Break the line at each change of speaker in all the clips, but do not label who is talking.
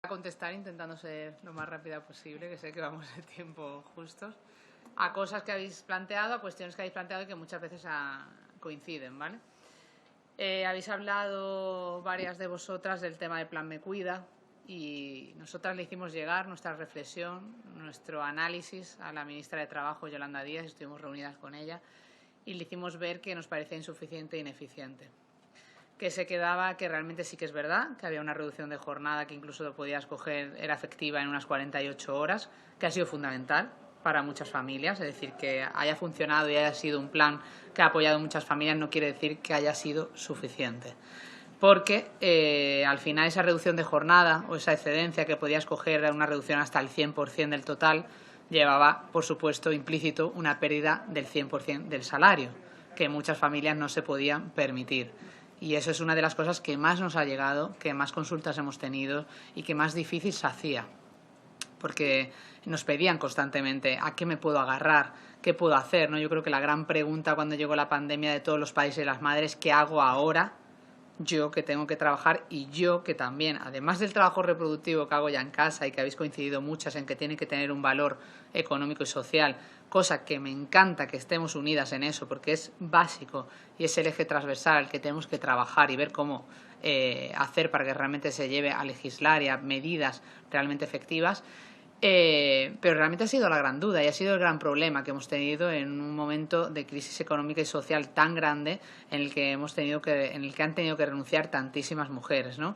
A contestar intentando ser lo más rápida posible, que sé que vamos de tiempo justos, a cosas que habéis planteado, a cuestiones que habéis planteado y que muchas veces coinciden, ¿vale? Habéis hablado varias de vosotras del tema del Plan Me Cuida y nosotras le hicimos llegar nuestra reflexión, nuestro análisis a la ministra de Trabajo, Yolanda Díaz, estuvimos reunidas con ella y le hicimos ver que nos parecía insuficiente e ineficiente. Que se quedaba, que realmente sí que es verdad, que había una reducción de jornada que incluso lo podías coger, era efectiva en unas 48 horas, que ha sido fundamental para muchas familias. Es decir, que haya funcionado y haya sido un plan que ha apoyado a muchas familias no quiere decir que haya sido suficiente. Porque al final esa reducción de jornada o esa excedencia que podías coger era una reducción hasta el 100% del total, llevaba, por supuesto, implícito una pérdida del 100% del salario, que muchas familias no se podían permitir. Y eso es una de las cosas que más nos ha llegado, que más consultas hemos tenido y que más difícil se hacía. Porque nos pedían constantemente a qué me puedo agarrar, qué puedo hacer, ¿no? Yo creo que la gran pregunta cuando llegó la pandemia de todos los países y las madres, ¿qué hago ahora? Yo que tengo que trabajar y yo que también, además del trabajo reproductivo que hago ya en casa y que habéis coincidido muchas en que tiene que tener un valor económico y social, cosa que me encanta que estemos unidas en eso porque es básico y es el eje transversal al que tenemos que trabajar y ver cómo hacer para que realmente se lleve a legislar y a medidas realmente efectivas. Pero realmente ha sido la gran duda y ha sido el gran problema que hemos tenido en un momento de crisis económica y social tan grande en el que han tenido que renunciar tantísimas mujeres, ¿no?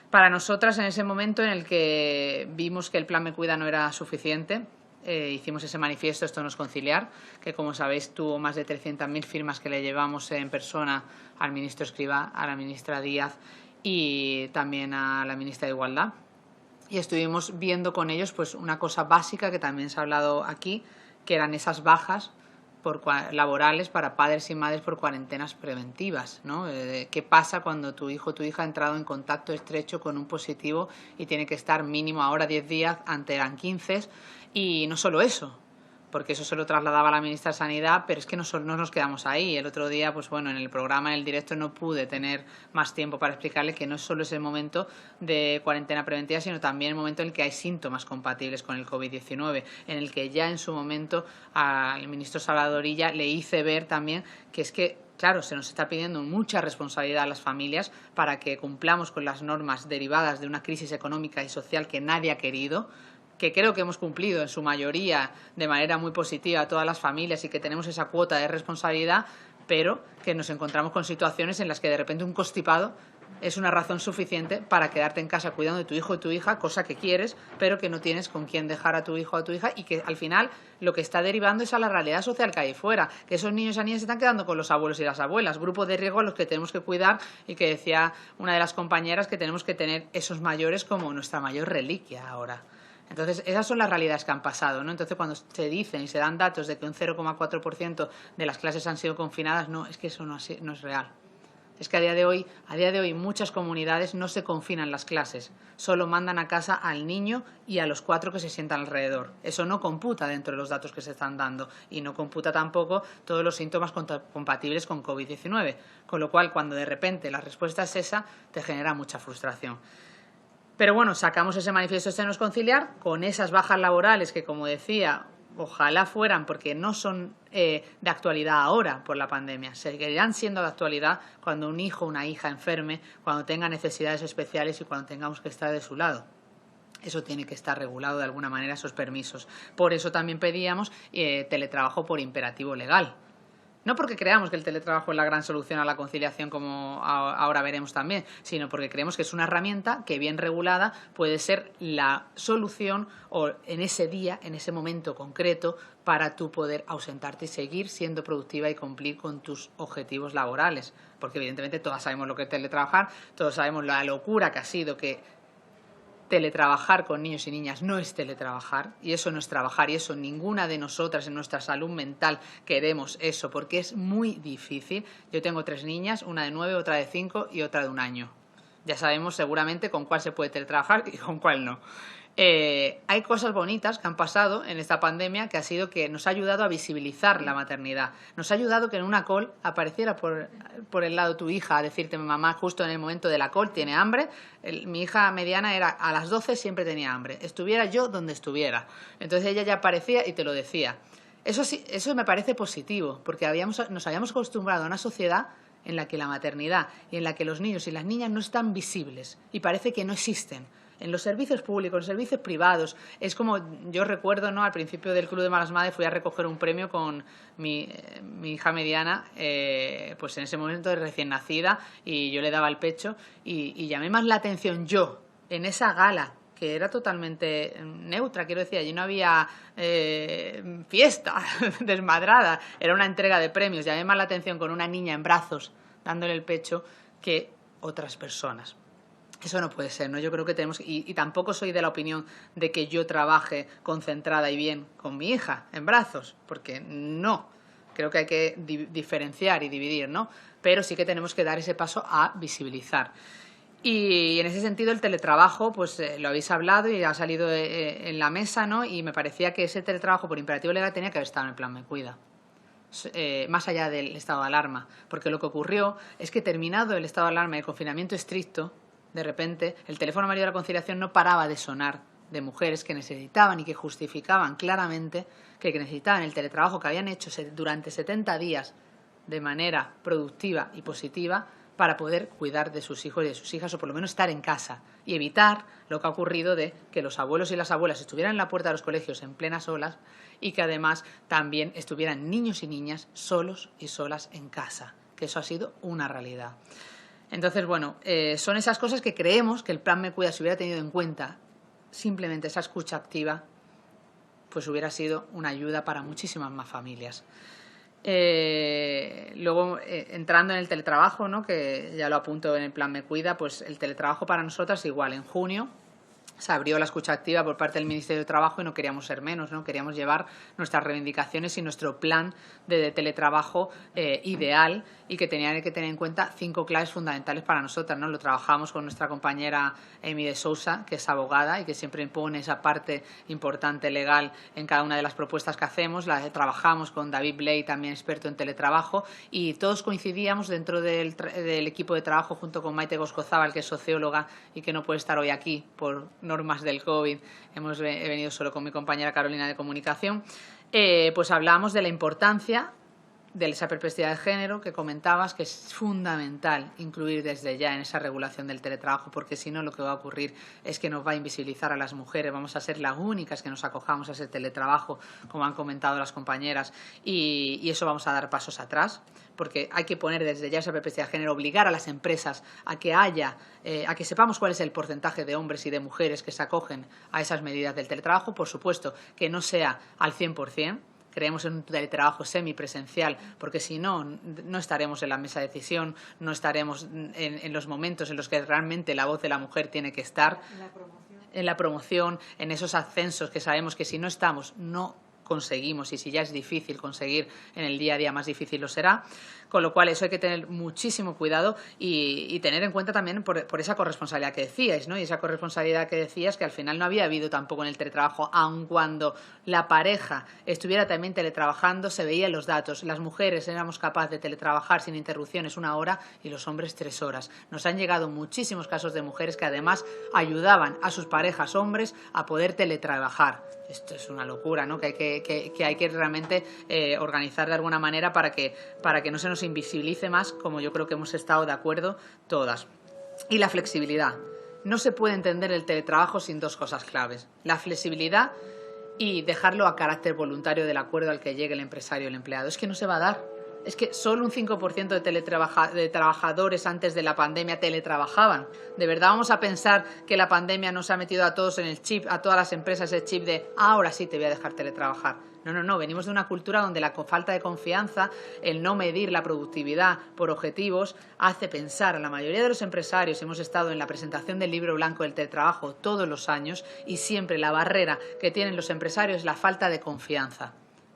Para nosotras, en ese momento en el que vimos que el Plan Me Cuida no era suficiente, hicimos ese manifiesto Esto no es conciliar, que como sabéis tuvo más de 300.000 firmas que le llevamos en persona al ministro Escrivá, a la ministra Díaz y también a la ministra de Igualdad. Y estuvimos viendo con ellos pues una cosa básica que también se ha hablado aquí, que eran esas bajas laborales para padres y madres por cuarentenas preventivas, ¿no? ¿Qué pasa cuando tu hijo o tu hija ha entrado en contacto estrecho con un positivo y tiene que estar mínimo ahora 10 días, antes eran 15? Y no solo eso, porque eso se lo trasladaba a la ministra de Sanidad, pero es que no nos quedamos ahí. El otro día, pues bueno, en el programa, en el directo, no pude tener más tiempo para explicarle que no solo es el momento de cuarentena preventiva, sino también el momento en el que hay síntomas compatibles con el COVID-19, en el que ya en su momento al ministro Salvadorilla le hice ver también que es que claro, se nos está pidiendo mucha responsabilidad a las familias para que cumplamos con las normas derivadas de una crisis económica y social que nadie ha querido, que creo que hemos cumplido en su mayoría de manera muy positiva a todas las familias y que tenemos esa cuota de responsabilidad, pero que nos encontramos con situaciones en las que de repente un constipado es una razón suficiente para quedarte en casa cuidando de tu hijo o tu hija, cosa que quieres, pero que no tienes con quién dejar a tu hijo o a tu hija y que al final lo que está derivando es a la realidad social que hay fuera, que esos niños y niñas se están quedando con los abuelos y las abuelas, grupos de riesgo a los que tenemos que cuidar y que decía una de las compañeras que tenemos que tener esos mayores como nuestra mayor reliquia ahora. Entonces, esas son las realidades que han pasado, ¿no? Entonces, cuando se dicen y se dan datos de que un 0,4% de las clases han sido confinadas, no, es que eso no es real. Es que a día de hoy muchas comunidades no se confinan las clases, solo mandan a casa al niño y a los 4 que se sientan alrededor. Eso no computa dentro de los datos que se están dando y no computa tampoco todos los síntomas compatibles con COVID-19. Con lo cual, cuando de repente la respuesta es esa, te genera mucha frustración. Pero bueno, sacamos ese manifiesto Esto no es conciliar con esas bajas laborales que, como decía, ojalá fueran, porque no son de actualidad ahora por la pandemia, seguirán siendo de actualidad cuando un hijo o una hija enferme, cuando tenga necesidades especiales y cuando tengamos que estar de su lado. Eso tiene que estar regulado de alguna manera, esos permisos. Por eso también pedíamos teletrabajo por imperativo legal. No porque creamos que el teletrabajo es la gran solución a la conciliación, como ahora veremos también, sino porque creemos que es una herramienta que, bien regulada, puede ser la solución o en ese día, en ese momento concreto, para tú poder ausentarte y seguir siendo productiva y cumplir con tus objetivos laborales. Porque evidentemente todas sabemos lo que es teletrabajar, todos sabemos la locura que ha sido que teletrabajar con niños y niñas no es teletrabajar y eso no es trabajar y eso ninguna de nosotras en nuestra salud mental queremos eso porque es muy difícil. Yo tengo 3 niñas, una de 9, otra de 5 y otra de 1 año. Ya sabemos seguramente con cuál se puede teletrabajar y con cuál no. hay cosas bonitas que han pasado en esta pandemia, que ha sido que nos ha ayudado a visibilizar la maternidad. Nos ha ayudado que en una call apareciera por el lado tu hija a decirte, mamá, justo en el momento de la call tiene hambre. Mi hija mediana era a las 12 siempre tenía hambre, estuviera yo donde estuviera. Entonces ella ya aparecía y te lo decía. Eso sí, eso me parece positivo, porque nos habíamos acostumbrado a una sociedad en la que la maternidad y en la que los niños y las niñas no están visibles y parece que no existen. En los servicios públicos, en los servicios privados, es como, yo recuerdo, ¿no? Al principio del Club de Malas Madres fui a recoger un premio con mi hija mediana, pues en ese momento de recién nacida, y yo le daba el pecho y llamé más la atención yo en esa gala, que era totalmente neutra, quiero decir, allí no había fiesta desmadrada, era una entrega de premios, llamé más la atención con una niña en brazos dándole el pecho que otras personas. Eso no puede ser, ¿no? Yo creo que tenemos... Y tampoco soy de la opinión de que yo trabaje concentrada y bien con mi hija en brazos, porque no. Creo que hay que diferenciar y dividir, ¿no? Pero sí que tenemos que dar ese paso a visibilizar. Y en ese sentido el teletrabajo, pues lo habéis hablado y ha salido en la mesa, ¿no? Y me parecía que ese teletrabajo por imperativo legal tenía que haber estado en el plan Me Cuida. Más allá del estado de alarma. Porque lo que ocurrió es que terminado el estado de alarma y el confinamiento estricto, de repente, el teléfono amarillo de la conciliación no paraba de sonar de mujeres que necesitaban y que justificaban claramente que necesitaban el teletrabajo que habían hecho durante 70 días de manera productiva y positiva para poder cuidar de sus hijos y de sus hijas, o por lo menos estar en casa y evitar lo que ha ocurrido de que los abuelos y las abuelas estuvieran en la puerta de los colegios en plenas olas y que además también estuvieran niños y niñas solos y solas en casa, que eso ha sido una realidad. Entonces, bueno, son esas cosas que creemos que el plan Me Cuida, si hubiera tenido en cuenta simplemente esa escucha activa, pues hubiera sido una ayuda para muchísimas más familias. Luego, entrando en el teletrabajo, ¿no? Que ya lo apunto en el plan Me Cuida, pues el teletrabajo para nosotras igual. En junio se abrió la escucha activa por parte del Ministerio de Trabajo y no queríamos ser menos, ¿no? Queríamos llevar nuestras reivindicaciones y nuestro plan de teletrabajo ideal, y que tenía que tener en cuenta 5 claves fundamentales para nosotras, ¿no? Lo trabajamos con nuestra compañera Emi de Sousa, que es abogada y que siempre impone esa parte importante legal en cada una de las propuestas que hacemos. Trabajamos con David Blay, también experto en teletrabajo, y todos coincidíamos dentro del equipo de trabajo junto con Maite Goscozábal, que es socióloga y que no puede estar hoy aquí por normas del COVID. He venido solo con mi compañera Carolina de Comunicación. Pues hablamos de la importancia de esa perspectiva de género que comentabas, que es fundamental incluir desde ya en esa regulación del teletrabajo, porque si no lo que va a ocurrir es que nos va a invisibilizar a las mujeres, vamos a ser las únicas que nos acojamos a ese teletrabajo, como han comentado las compañeras, y eso vamos a dar pasos atrás, porque hay que poner desde ya esa perspectiva de género, obligar a las empresas a que a que sepamos cuál es el porcentaje de hombres y de mujeres que se acogen a esas medidas del teletrabajo. Por supuesto, que no sea al 100%. Creemos en un teletrabajo semipresencial, porque si no, no estaremos en la mesa de decisión, no estaremos en los momentos en los que realmente la voz de la mujer tiene que estar. En la promoción, en esos ascensos que sabemos que si no estamos, no conseguimos, y si ya es difícil conseguir en el día a día, más difícil lo será. Con lo cual eso hay que tener muchísimo cuidado y tener en cuenta también por esa corresponsabilidad que decíais, ¿no? Y esa corresponsabilidad que decías, que al final no había habido tampoco en el teletrabajo, aun cuando la pareja estuviera también teletrabajando, se veían los datos. Las mujeres éramos capaces de teletrabajar sin interrupciones 1 hora y los hombres 3 horas. Nos han llegado muchísimos casos de mujeres que además ayudaban a sus parejas hombres a poder teletrabajar. Esto es una locura, ¿no? Que hay que realmente organizar de alguna manera para que no se nos invisibilice más, como yo creo que hemos estado de acuerdo todas. Y la flexibilidad. No se puede entender el teletrabajo sin 2 cosas claves. La flexibilidad y dejarlo a carácter voluntario del acuerdo al que llegue el empresario o el empleado. Es que no se va a dar. Es que solo un 5% de trabajadores antes de la pandemia teletrabajaban. ¿De verdad vamos a pensar que la pandemia nos ha metido a todos en el chip, a todas las empresas, el chip de ahora sí te voy a dejar teletrabajar? No. Venimos de una cultura donde la falta de confianza, el no medir la productividad por objetivos, hace pensar a la mayoría de los empresarios. Hemos estado en la presentación del libro blanco del teletrabajo todos los años y siempre la barrera que tienen los empresarios es la falta de confianza.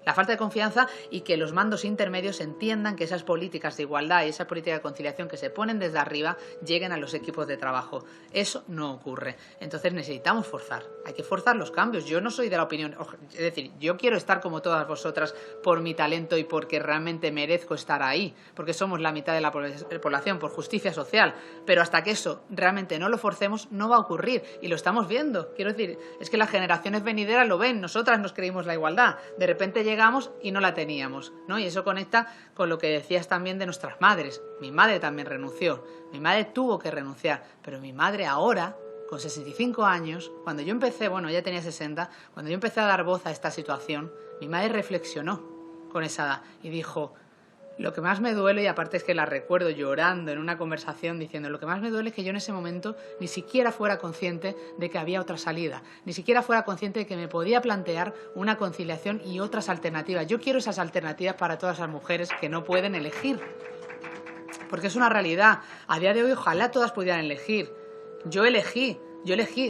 La falta de confianza y que los mandos intermedios entiendan que esas políticas de igualdad y esa política de conciliación que se ponen desde arriba lleguen a los equipos de trabajo. Eso no ocurre. Entonces necesitamos forzar. Hay que forzar los cambios. Yo no soy de la opinión... Es decir, yo quiero estar como todas vosotras por mi talento y porque realmente merezco estar ahí, porque somos la mitad de la población, por justicia social. Pero hasta que eso realmente no lo forcemos, no va a ocurrir. Y lo estamos viendo. Quiero decir, es que las generaciones venideras lo ven. Nosotras nos creímos la igualdad. De repente llegamos y no la teníamos, ¿no? Y eso conecta con lo que decías también de nuestras madres. Mi madre también renunció, mi madre tuvo que renunciar, pero mi madre ahora, con 65 años, cuando yo empecé, bueno, ya tenía 60, cuando yo empecé a dar voz a esta situación, mi madre reflexionó con esa edad y dijo, lo que más me duele, y aparte es que la recuerdo llorando en una conversación diciendo, lo que más me duele es que yo en ese momento ni siquiera fuera consciente de que había otra salida, ni siquiera fuera consciente de que me podía plantear una conciliación y otras alternativas. Yo quiero esas alternativas para todas las mujeres que no pueden elegir, porque es una realidad. A día de hoy ojalá todas pudieran elegir. Yo elegí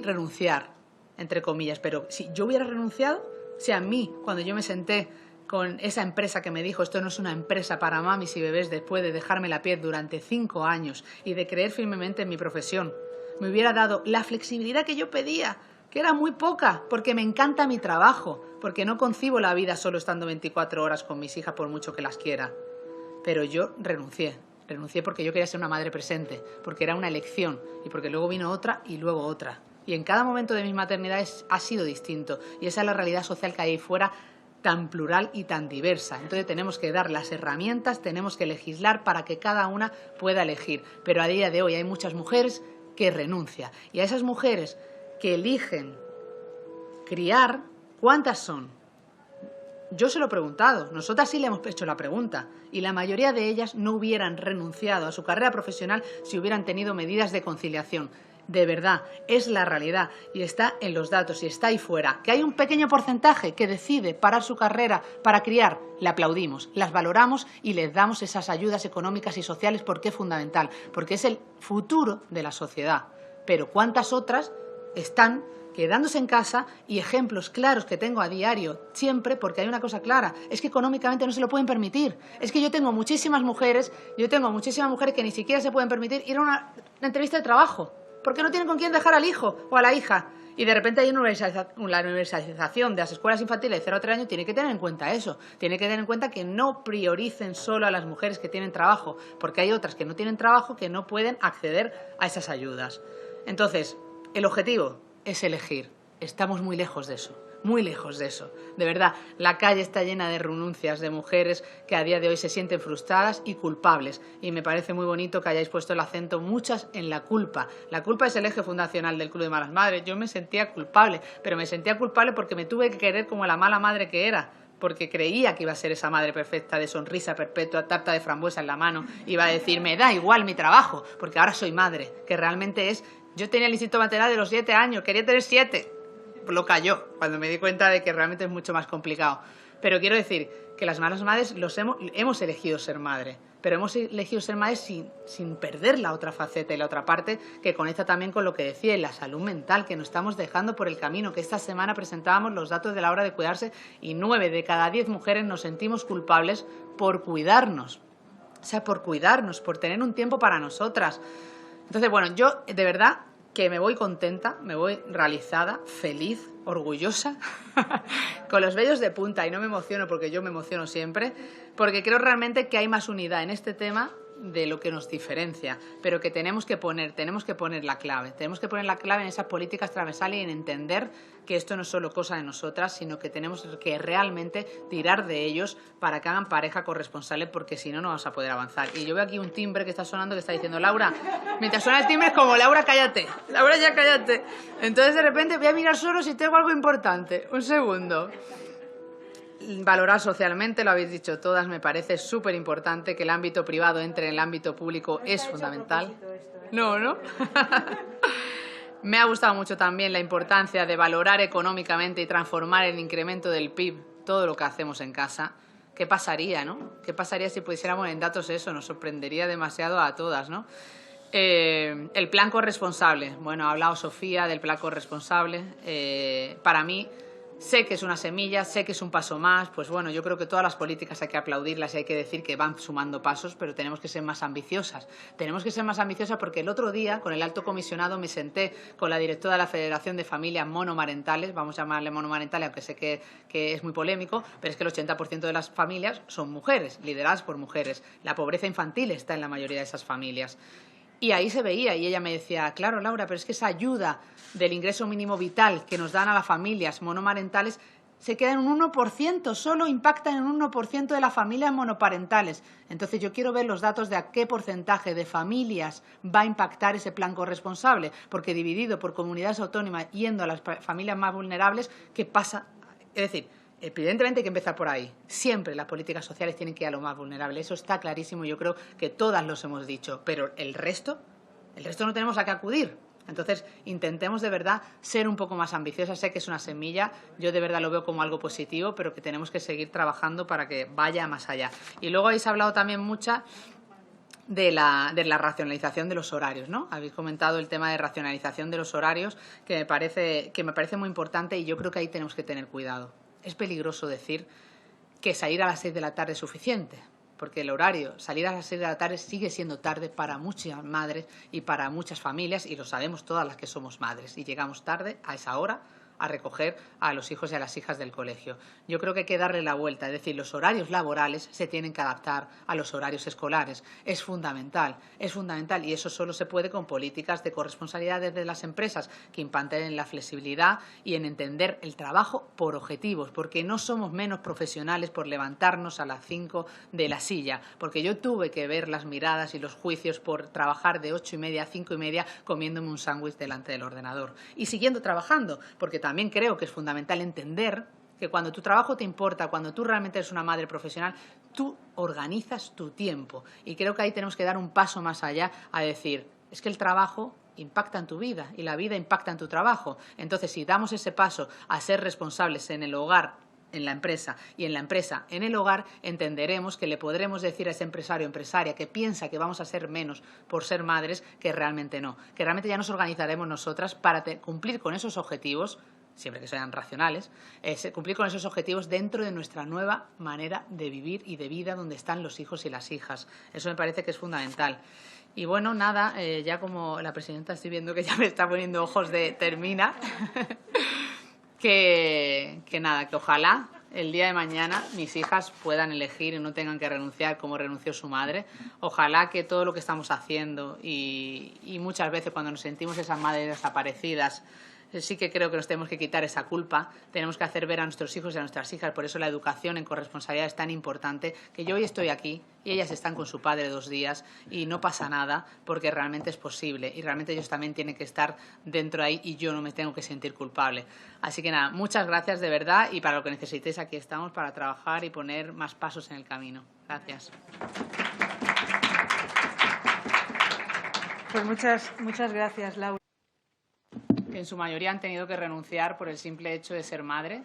renunciar, entre comillas, pero si yo hubiera renunciado, si a mí, cuando yo me senté con esa empresa que me dijo, esto no es una empresa para mamis y bebés, después de dejarme la piel durante 5 años y de creer firmemente en mi profesión, me hubiera dado la flexibilidad que yo pedía, que era muy poca, porque me encanta mi trabajo, porque no concibo la vida solo estando 24 horas con mis hijas por mucho que las quiera. Pero yo renuncié porque yo quería ser una madre presente, porque era una elección y porque luego vino otra y luego otra. Y en cada momento de mis maternidades ha sido distinto y esa es la realidad social que hay ahí fuera, tan plural y tan diversa. Entonces tenemos que dar las herramientas, tenemos que legislar para que cada una pueda elegir. Pero a día de hoy hay muchas mujeres que renuncian. Y a esas mujeres que eligen criar, ¿cuántas son? Yo se lo he preguntado, nosotras sí le hemos hecho la pregunta y la mayoría de ellas no hubieran renunciado a su carrera profesional si hubieran tenido medidas de conciliación. De verdad, es la realidad y está en los datos y está ahí fuera. Que hay un pequeño porcentaje que decide parar su carrera para criar, le aplaudimos, las valoramos y les damos esas ayudas económicas y sociales porque es fundamental, porque es el futuro de la sociedad. Pero ¿cuántas otras están quedándose en casa? Y ejemplos claros que tengo a diario, siempre, porque hay una cosa clara, es que económicamente no se lo pueden permitir. Es que yo tengo muchísimas mujeres que ni siquiera se pueden permitir ir a una entrevista de trabajo, porque no tienen con quién dejar al hijo o a la hija. Y de repente hay la universalización de las escuelas infantiles de 0 a 3 años, tiene que tener en cuenta eso. Tiene que tener en cuenta que no prioricen solo a las mujeres que tienen trabajo, porque hay otras que no tienen trabajo que no pueden acceder a esas ayudas. Entonces, el objetivo es elegir. Estamos muy lejos de eso. Muy lejos de eso. De verdad, la calle está llena de renuncias de mujeres que a día de hoy se sienten frustradas y culpables. Y me parece muy bonito que hayáis puesto el acento muchas en la culpa. La culpa es el eje fundacional del Club de Malas Madres. Yo me sentía culpable, pero me sentía culpable porque me tuve que querer como la mala madre que era. Porque creía que iba a ser esa madre perfecta de sonrisa perpetua, tarta de frambuesa en la mano. Iba a decir, me da igual mi trabajo, porque ahora soy madre. Que realmente es... Yo tenía el instinto maternal de los 7 años, quería tener 7. Lo cayó cuando me di cuenta de que realmente es mucho más complicado. Pero quiero decir que las malas madres hemos elegido ser madre, pero hemos elegido ser madres sin perder la otra faceta y la otra parte que conecta también con lo que decía, la salud mental, que nos estamos dejando por el camino, que esta semana presentábamos los datos de la hora de cuidarse y 9 de cada 10 mujeres nos sentimos culpables por cuidarnos. O sea, por cuidarnos, por tener un tiempo para nosotras. Entonces, bueno, yo de verdad que me voy contenta, me voy realizada, feliz, orgullosa, con los vellos de punta, y no me emociono porque yo me emociono siempre, porque creo realmente que hay más unidad en este tema de lo que nos diferencia, pero que tenemos que poner la clave, en esas políticas transversales y en entender que esto no es solo cosa de nosotras, sino que tenemos que realmente tirar de ellos para que hagan pareja corresponsable, porque si no, no vamos a poder avanzar. Y yo veo aquí un timbre que está sonando que está diciendo, Laura, mientras suena el timbre es como, Laura, cállate, Laura, ya cállate. Entonces de repente voy a mirar solo si tengo algo importante. Un segundo. Valorar socialmente, lo habéis dicho todas, me parece súper importante que el ámbito privado entre en el ámbito público, es fundamental. No, ¿no? Me ha gustado mucho también la importancia de valorar económicamente y transformar el incremento del PIB, todo lo que hacemos en casa. ¿Qué pasaría, no? ¿Qué pasaría si pusiéramos en datos eso? Nos sorprendería demasiado a todas, ¿no? El plan corresponsable. Bueno, ha hablado Sofía del plan corresponsable. Para mí, Sé que es una semilla, sé que es un paso más, pues bueno, yo creo que todas las políticas hay que aplaudirlas y hay que decir que van sumando pasos, pero tenemos que ser más ambiciosas. Tenemos que ser más ambiciosas porque el otro día, con el alto comisionado, me senté con la directora de la Federación de Familias Monomarentales, vamos a llamarle monomarentales, aunque sé que es muy polémico, pero es que el 80% de las familias son mujeres, lideradas por mujeres. La pobreza infantil está en la mayoría de esas familias. Y ahí se veía, y ella me decía, claro, Laura, pero es que esa ayuda del ingreso mínimo vital que nos dan a las familias monomarentales se queda en un 1%, solo impacta en un 1% de las familias monoparentales. Entonces yo quiero ver los datos de a qué porcentaje de familias va a impactar ese plan corresponsable, porque dividido por comunidades autónomas yendo a las familias más vulnerables, ¿qué pasa? Es decir, evidentemente hay que empezar por ahí. Siempre las políticas sociales tienen que ir a lo más vulnerable. Eso está clarísimo. Yo creo que todas los hemos dicho. Pero el resto no tenemos a qué acudir. Entonces, intentemos de verdad ser un poco más ambiciosas. Sé que es una semilla. Yo de verdad lo veo como algo positivo, pero que tenemos que seguir trabajando para que vaya más allá. Y luego habéis hablado también mucha de la racionalización de los horarios, ¿no? Habéis comentado el tema de racionalización de los horarios, que me parece muy importante y yo creo que ahí tenemos que tener cuidado. Es peligroso decir que salir a las 6 de la tarde es suficiente, porque el horario, salir a las 6 de la tarde sigue siendo tarde para muchas madres y para muchas familias, y lo sabemos todas las que somos madres, y llegamos tarde a esa hora a recoger a los hijos y a las hijas del colegio. Yo creo que hay que darle la vuelta, es decir, los horarios laborales se tienen que adaptar a los horarios escolares. Es fundamental, y eso solo se puede con políticas de corresponsabilidad desde las empresas que implanten en la flexibilidad y en entender el trabajo por objetivos, porque no somos menos profesionales por levantarnos a las 5 de la silla, porque yo tuve que ver las miradas y los juicios por trabajar de 8:30 a 5:30 comiéndome un sándwich delante del ordenador y siguiendo trabajando, porque también creo que es fundamental entender que cuando tu trabajo te importa, cuando tú realmente eres una madre profesional, tú organizas tu tiempo. Y creo que ahí tenemos que dar un paso más allá a decir, es que el trabajo impacta en tu vida y la vida impacta en tu trabajo. Entonces, si damos ese paso a ser responsables en el hogar, en la empresa, y en la empresa, en el hogar, entenderemos que le podremos decir a ese empresario o empresaria que piensa que vamos a ser menos por ser madres, que realmente no. Que realmente ya nos organizaremos nosotras para cumplir con esos objetivos, siempre que sean racionales, cumplir con esos objetivos dentro de nuestra nueva manera de vivir y de vida donde están los hijos y las hijas. Eso me parece que es fundamental. Y bueno, nada, ya como la presidenta estoy viendo que ya me está poniendo ojos de termina, que nada, que ojalá el día de mañana mis hijas puedan elegir y no tengan que renunciar como renunció su madre. Ojalá que todo lo que estamos haciendo y muchas veces cuando nos sentimos esas madres desaparecidas, sí que creo que nos tenemos que quitar esa culpa, tenemos que hacer ver a nuestros hijos y a nuestras hijas, por eso la educación en corresponsabilidad es tan importante, que yo hoy estoy aquí y ellas están con su padre 2 días y no pasa nada porque realmente es posible y realmente ellos también tienen que estar dentro ahí y yo no me tengo que sentir culpable. Así que nada, muchas gracias de verdad y para lo que necesitéis aquí estamos para trabajar y poner más pasos en el camino. Gracias.
Pues muchas gracias, Laura.
Que en su mayoría han tenido que renunciar por el simple hecho de ser madre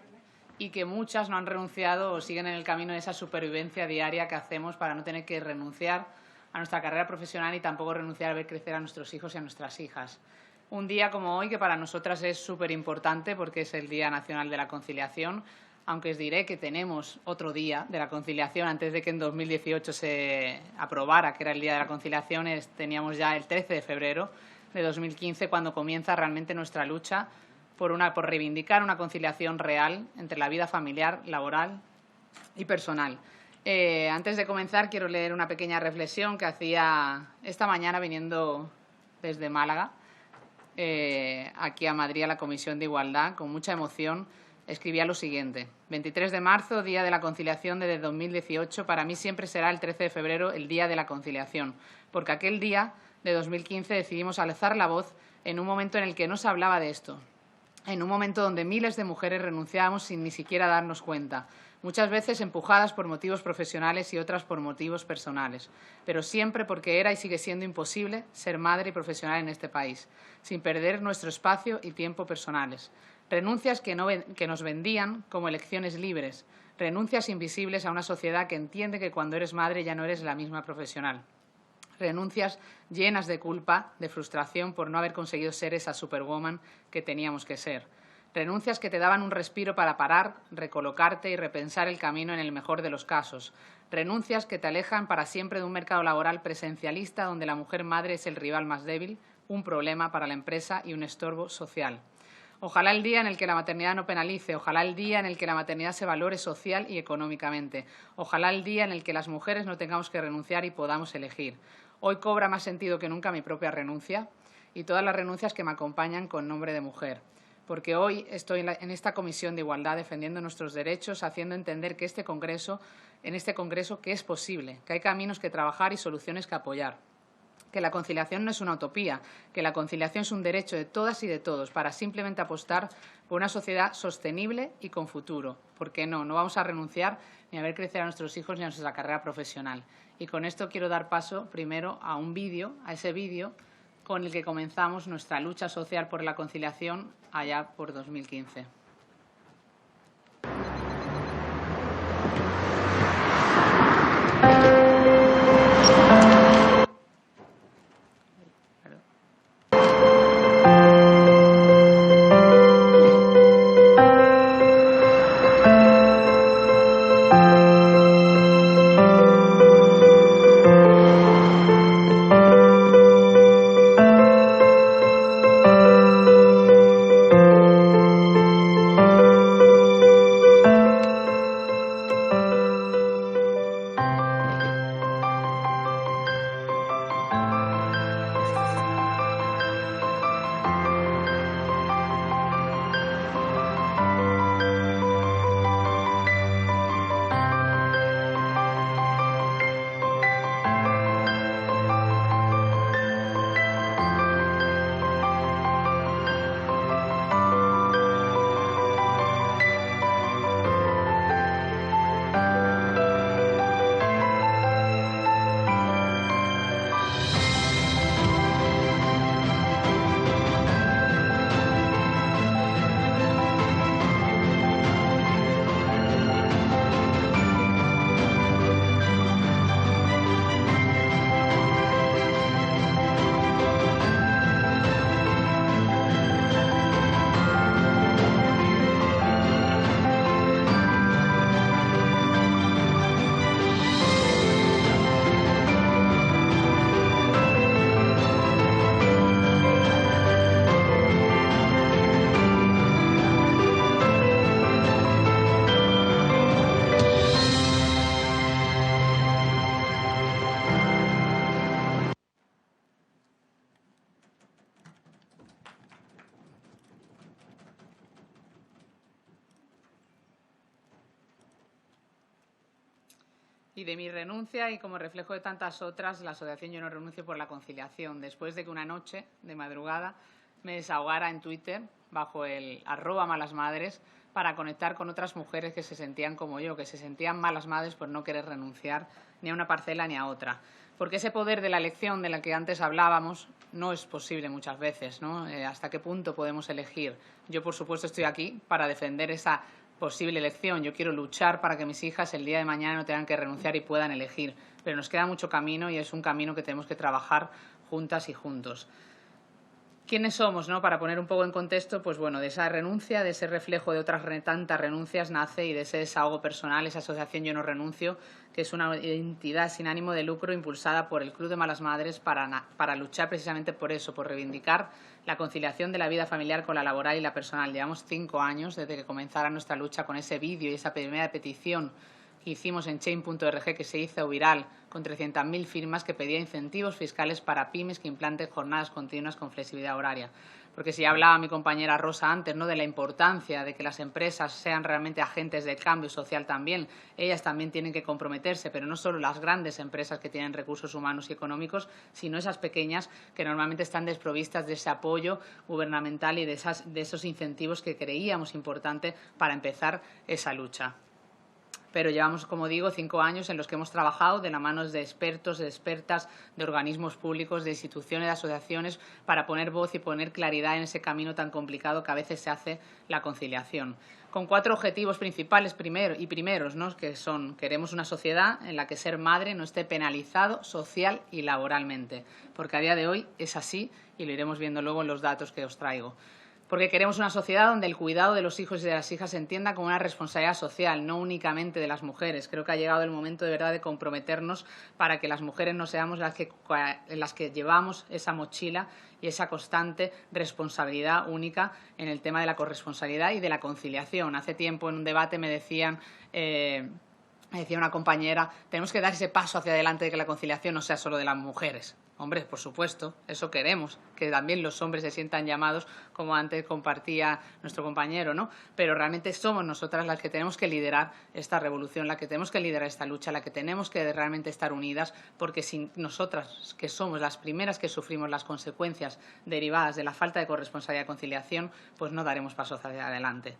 y que muchas no han renunciado o siguen en el camino de esa supervivencia diaria que hacemos para no tener que renunciar a nuestra carrera profesional y tampoco renunciar a ver crecer a nuestros hijos y a nuestras hijas. Un día como hoy, que para nosotras es súper importante porque es el Día Nacional de la Conciliación, aunque os diré que tenemos otro día de la conciliación. Antes de que en 2018 se aprobara que era el Día de la Conciliación, teníamos ya el 13 de febrero de 2015, cuando comienza realmente nuestra lucha por reivindicar una conciliación real entre la vida familiar, laboral y personal. Antes de comenzar, quiero leer una pequeña reflexión que hacía esta mañana viniendo desde Málaga, aquí a Madrid, a la Comisión de Igualdad, con mucha emoción. Escribía lo siguiente: 23 de marzo, Día de la Conciliación desde 2018. Para mí siempre será el 13 de febrero el Día de la Conciliación, porque aquel día de 2015 decidimos alzar la voz en un momento en el que no se hablaba de esto, en un momento donde miles de mujeres renunciábamos sin ni siquiera darnos cuenta, muchas veces empujadas por motivos profesionales y otras por motivos personales, pero siempre porque era y sigue siendo imposible ser madre y profesional en este país, sin perder nuestro espacio y tiempo personales. Renuncias que nos vendían como elecciones libres, renuncias invisibles a una sociedad que entiende que cuando eres madre ya no eres la misma profesional. Renuncias llenas de culpa, de frustración por no haber conseguido ser esa superwoman que teníamos que ser. Renuncias que te daban un respiro para parar, recolocarte y repensar el camino en el mejor de los casos. Renuncias que te alejan para siempre de un mercado laboral presencialista donde la mujer madre es el rival más débil, un problema para la empresa y un estorbo social. Ojalá el día en el que la maternidad no penalice, ojalá el día en el que la maternidad se valore social y económicamente, ojalá el día en el que las mujeres no tengamos que renunciar y podamos elegir. Hoy cobra más sentido que nunca mi propia renuncia y todas las renuncias que me acompañan con nombre de mujer, porque hoy estoy en esta Comisión de Igualdad defendiendo nuestros derechos, haciendo entender que en este Congreso que es posible, que hay caminos que trabajar y soluciones que apoyar, que la conciliación no es una utopía, que la conciliación es un derecho de todas y de todos para simplemente apostar por una sociedad sostenible y con futuro. Porque no vamos a renunciar ni a ver crecer a nuestros hijos ni a nuestra carrera profesional. Y con esto quiero dar paso primero a ese vídeo con el que comenzamos nuestra lucha social por la conciliación allá por 2015. Y de mi renuncia, y como reflejo de tantas otras, la asociación Yo No Renuncio por la Conciliación, después de que una noche, de madrugada, me desahogara en Twitter, bajo el @malasmadres, para conectar con otras mujeres que se sentían como yo, que se sentían malas madres por no querer renunciar ni a una parcela ni a otra. Porque ese poder de la elección de la que antes hablábamos no es posible muchas veces, ¿no? ¿Hasta qué punto podemos elegir? Yo, por supuesto, estoy aquí para defender esa posible elección. Yo quiero luchar para que mis hijas el día de mañana no tengan que renunciar y puedan elegir. Pero nos queda mucho camino y es un camino que tenemos que trabajar juntas y juntos. ¿Quiénes somos, no? Para poner un poco en contexto, pues bueno, de esa renuncia, de ese reflejo de otras tantas renuncias nace y de ese desahogo personal, esa asociación Yo No Renuncio, que es una entidad sin ánimo de lucro impulsada por el Club de Malas Madres para luchar precisamente por eso, por reivindicar la conciliación de la vida familiar con la laboral y la personal. Llevamos 5 años desde que comenzara nuestra lucha con ese vídeo y esa primera petición que hicimos en Change.org, que se hizo viral con 300.000 firmas, que pedía incentivos fiscales para pymes que implanten jornadas continuas con flexibilidad horaria. Porque si hablaba mi compañera Rosa antes, ¿no?, de la importancia de que las empresas sean realmente agentes del cambio social también, ellas también tienen que comprometerse, pero no solo las grandes empresas que tienen recursos humanos y económicos, sino esas pequeñas que normalmente están desprovistas de ese apoyo gubernamental y de esos incentivos que creíamos importante para empezar esa lucha. Pero llevamos, como digo, 5 años en los que hemos trabajado de la mano de expertos, de expertas, de organismos públicos, de instituciones, de asociaciones, para poner voz y poner claridad en ese camino tan complicado que a veces se hace la conciliación. Con 4 objetivos principales primeros, ¿no?, que son: queremos una sociedad en la que ser madre no esté penalizado social y laboralmente, porque a día de hoy es así y lo iremos viendo luego en los datos que os traigo. porque queremos una sociedad donde el cuidado de los hijos y de las hijas se entienda como una responsabilidad social, no únicamente de las mujeres. Creo que ha llegado el momento de verdad de comprometernos para que las mujeres no seamos las que llevamos esa mochila y esa constante responsabilidad única en el tema de la corresponsabilidad y de la conciliación. Hace tiempo en un debate me decía una compañera, tenemos que dar ese paso hacia adelante de que la conciliación no sea solo de las mujeres. Hombre, por supuesto, eso queremos, que también los hombres se sientan llamados, como antes compartía nuestro compañero, ¿no? Pero realmente somos nosotras las que tenemos que liderar esta revolución, la que tenemos que liderar esta lucha, la que tenemos que realmente estar unidas, porque sin nosotras, que somos las primeras que sufrimos las consecuencias derivadas de la falta de corresponsabilidad y conciliación, pues no daremos paso hacia adelante.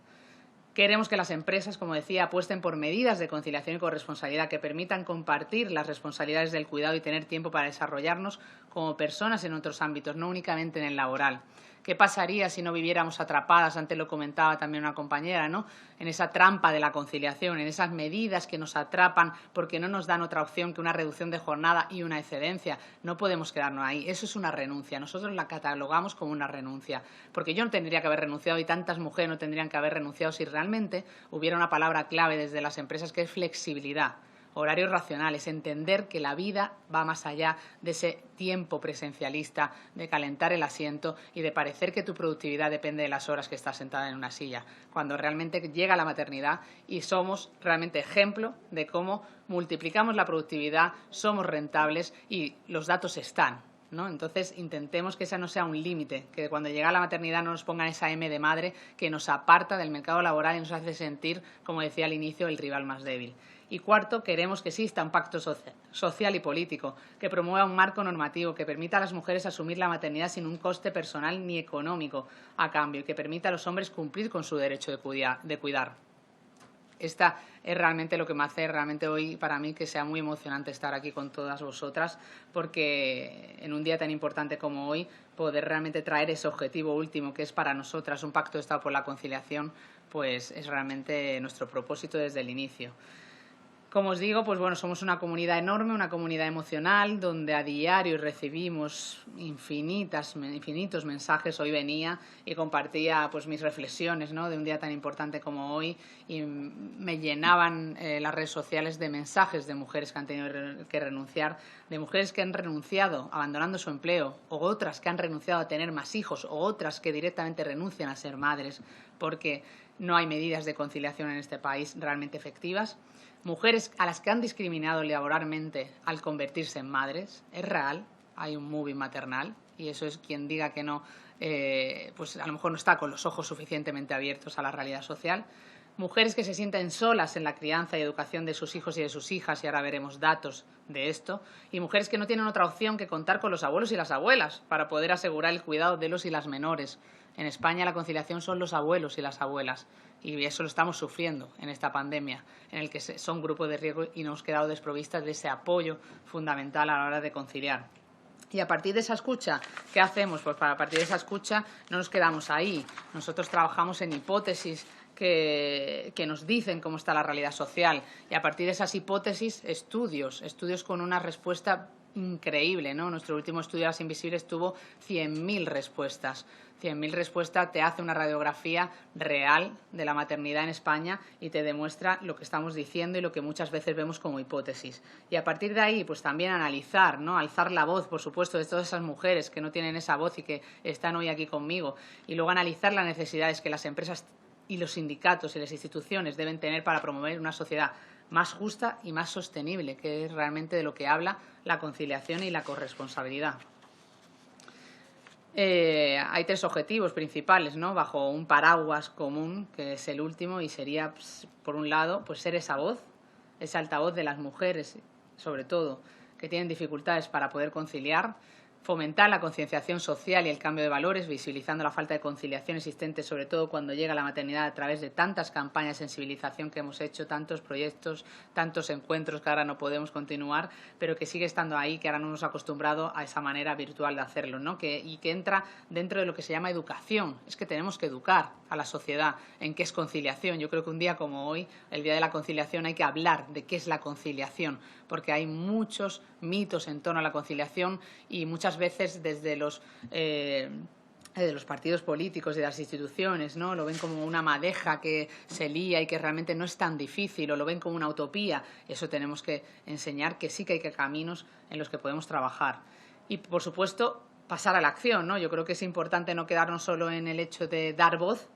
Queremos que las empresas, como decía, apuesten por medidas de conciliación y corresponsabilidad que permitan compartir las responsabilidades del cuidado y tener tiempo para desarrollarnos como personas en otros ámbitos, no únicamente en el laboral. ¿Qué pasaría si no viviéramos atrapadas? Antes lo comentaba también una compañera, ¿no? En esa trampa de la conciliación, en esas medidas que nos atrapan porque no nos dan otra opción que una reducción de jornada y una excedencia. No podemos quedarnos ahí. Eso es una renuncia. Nosotros la catalogamos como una renuncia. Porque yo no tendría que haber renunciado y tantas mujeres no tendrían que haber renunciado si realmente hubiera una palabra clave desde las empresas que es flexibilidad. Horarios racionales, entender que la vida va más allá de ese tiempo presencialista, de calentar el asiento y de parecer que tu productividad depende de las horas que estás sentada en una silla, cuando realmente llega la maternidad y somos realmente ejemplo de cómo multiplicamos la productividad, somos rentables y los datos están, ¿no? Entonces, intentemos que ese no sea un límite, que cuando llega la maternidad no nos pongan esa M de madre que nos aparta del mercado laboral y nos hace sentir, como decía al inicio, el rival más débil. Y cuarto, queremos que exista un pacto social y político que promueva un marco normativo que permita a las mujeres asumir la maternidad sin un coste personal ni económico a cambio y que permita a los hombres cumplir con su derecho de cuidar. Esta es realmente lo que me hace realmente hoy para mí que sea muy emocionante estar aquí con todas vosotras, porque en un día tan importante como hoy poder realmente traer ese objetivo último que es para nosotras un pacto de Estado por la conciliación, pues es realmente nuestro propósito desde el inicio. Como os digo, pues bueno, somos una comunidad enorme, una comunidad emocional, donde a diario recibimos infinitos mensajes. Hoy venía y compartía pues mis reflexiones, ¿no?, de un día tan importante como hoy y me llenaban las redes sociales de mensajes de mujeres que han tenido que renunciar, de mujeres que han renunciado abandonando su empleo, o otras que han renunciado a tener más hijos, o otras que directamente renuncian a ser madres porque no hay medidas de conciliación en este país realmente efectivas. Mujeres a las que han discriminado laboralmente al convertirse en madres, es real, hay un moving maternal y eso es quien diga que no, pues a lo mejor no está con los ojos suficientemente abiertos a la realidad social. Mujeres que se sienten solas en la crianza y educación de sus hijos y de sus hijas, y ahora veremos datos de esto, y mujeres que no tienen otra opción que contar con los abuelos y las abuelas para poder asegurar el cuidado de los y las menores. En España la conciliación son los abuelos y las abuelas, y eso lo estamos sufriendo en esta pandemia, en el que son grupos de riesgo y nos hemos quedado desprovistas de ese apoyo fundamental a la hora de conciliar. Y a partir de esa escucha, ¿qué hacemos? Pues a partir de esa escucha no nos quedamos ahí. Nosotros trabajamos en hipótesis que nos dicen cómo está la realidad social, y a partir de esas hipótesis, estudios con una respuesta increíble, ¿no? Nuestro último estudio de las invisibles tuvo 100.000 respuestas. 100.000 respuestas te hace una radiografía real de la maternidad en España y te demuestra lo que estamos diciendo y lo que muchas veces vemos como hipótesis. Y a partir de ahí, pues también analizar, ¿no?, alzar la voz, por supuesto, de todas esas mujeres que no tienen esa voz y que están hoy aquí conmigo, y luego analizar las necesidades que las empresas y los sindicatos y las instituciones deben tener para promover una sociedad más justa y más sostenible, que es realmente de lo que habla la conciliación y la corresponsabilidad. Hay 3 objetivos principales, ¿no?, bajo un paraguas común, que es el último, y sería, pues, por un lado, pues ser esa voz, ese altavoz de las mujeres, sobre todo, que tienen dificultades para poder conciliar. Fomentar la concienciación social y el cambio de valores, visibilizando la falta de conciliación existente, sobre todo cuando llega la maternidad, a través de tantas campañas de sensibilización que hemos hecho, tantos proyectos, tantos encuentros que ahora no podemos continuar, pero que sigue estando ahí, que ahora no nos hemos acostumbrado a esa manera virtual de hacerlo, ¿no? Y que entra dentro de lo que se llama educación. Es que tenemos que educar a la sociedad en qué es conciliación. Yo creo que un día como hoy, el Día de la Conciliación, hay que hablar de qué es la conciliación, porque hay muchos mitos en torno a la conciliación y muchas veces desde los de los partidos políticos y de las instituciones, ¿no? Lo ven como una madeja que se lía y que realmente no es tan difícil, o lo ven como una utopía. Eso tenemos que enseñar que sí que hay caminos en los que podemos trabajar. Y, por supuesto, pasar a la acción, ¿no? Yo creo que es importante no quedarnos solo en el hecho de dar voz,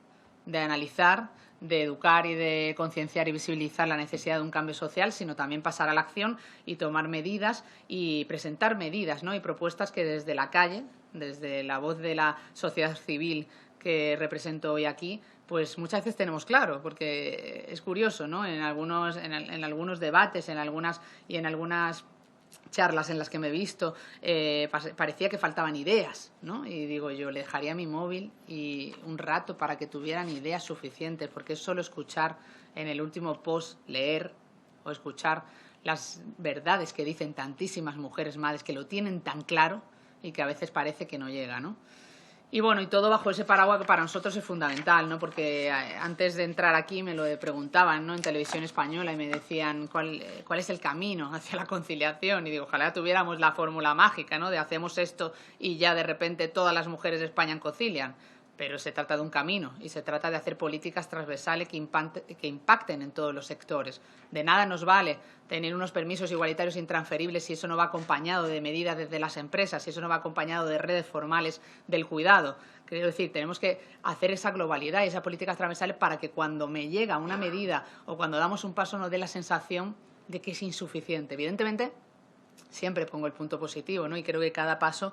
de analizar, de educar y de concienciar y visibilizar la necesidad de un cambio social, sino también pasar a la acción y tomar medidas y presentar medidas, ¿no? Y propuestas que desde la calle, desde la voz de la sociedad civil que represento hoy aquí, pues muchas veces tenemos claro, porque es curioso, ¿no? En algunos debates, en algunas charlas en las que me he visto, parecía que faltaban ideas, ¿no? Y digo, yo le dejaría mi móvil y un rato para que tuvieran ideas suficientes, porque es solo escuchar en el último post, leer o escuchar las verdades que dicen tantísimas mujeres madres que lo tienen tan claro y que a veces parece que no llega, ¿no? Y bueno, y todo bajo ese paraguas que para nosotros es fundamental, ¿no? Porque antes de entrar aquí me lo preguntaban, ¿no? En Televisión Española y me decían cuál es el camino hacia la conciliación. Y digo, ojalá tuviéramos la fórmula mágica, ¿no? De hacemos esto y ya de repente todas las mujeres de España concilian. Pero se trata de un camino y se trata de hacer políticas transversales que impacten en todos los sectores. De nada nos vale tener unos permisos igualitarios intransferibles si eso no va acompañado de medidas desde las empresas, si eso no va acompañado de redes formales del cuidado. Quiero decir, tenemos que hacer esa globalidad y esas políticas transversales para que cuando me llega una medida o cuando damos un paso nos dé la sensación de que es insuficiente. Evidentemente, siempre pongo el punto positivo, ¿no? Y creo que cada paso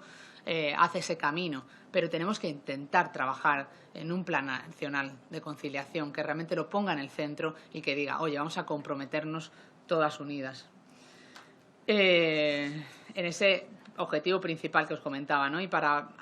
hace ese camino, pero tenemos que intentar trabajar en un plan nacional de conciliación que realmente lo ponga en el centro y que diga, oye, vamos a comprometernos todas unidas en ese objetivo principal que os comentaba, ¿no? Y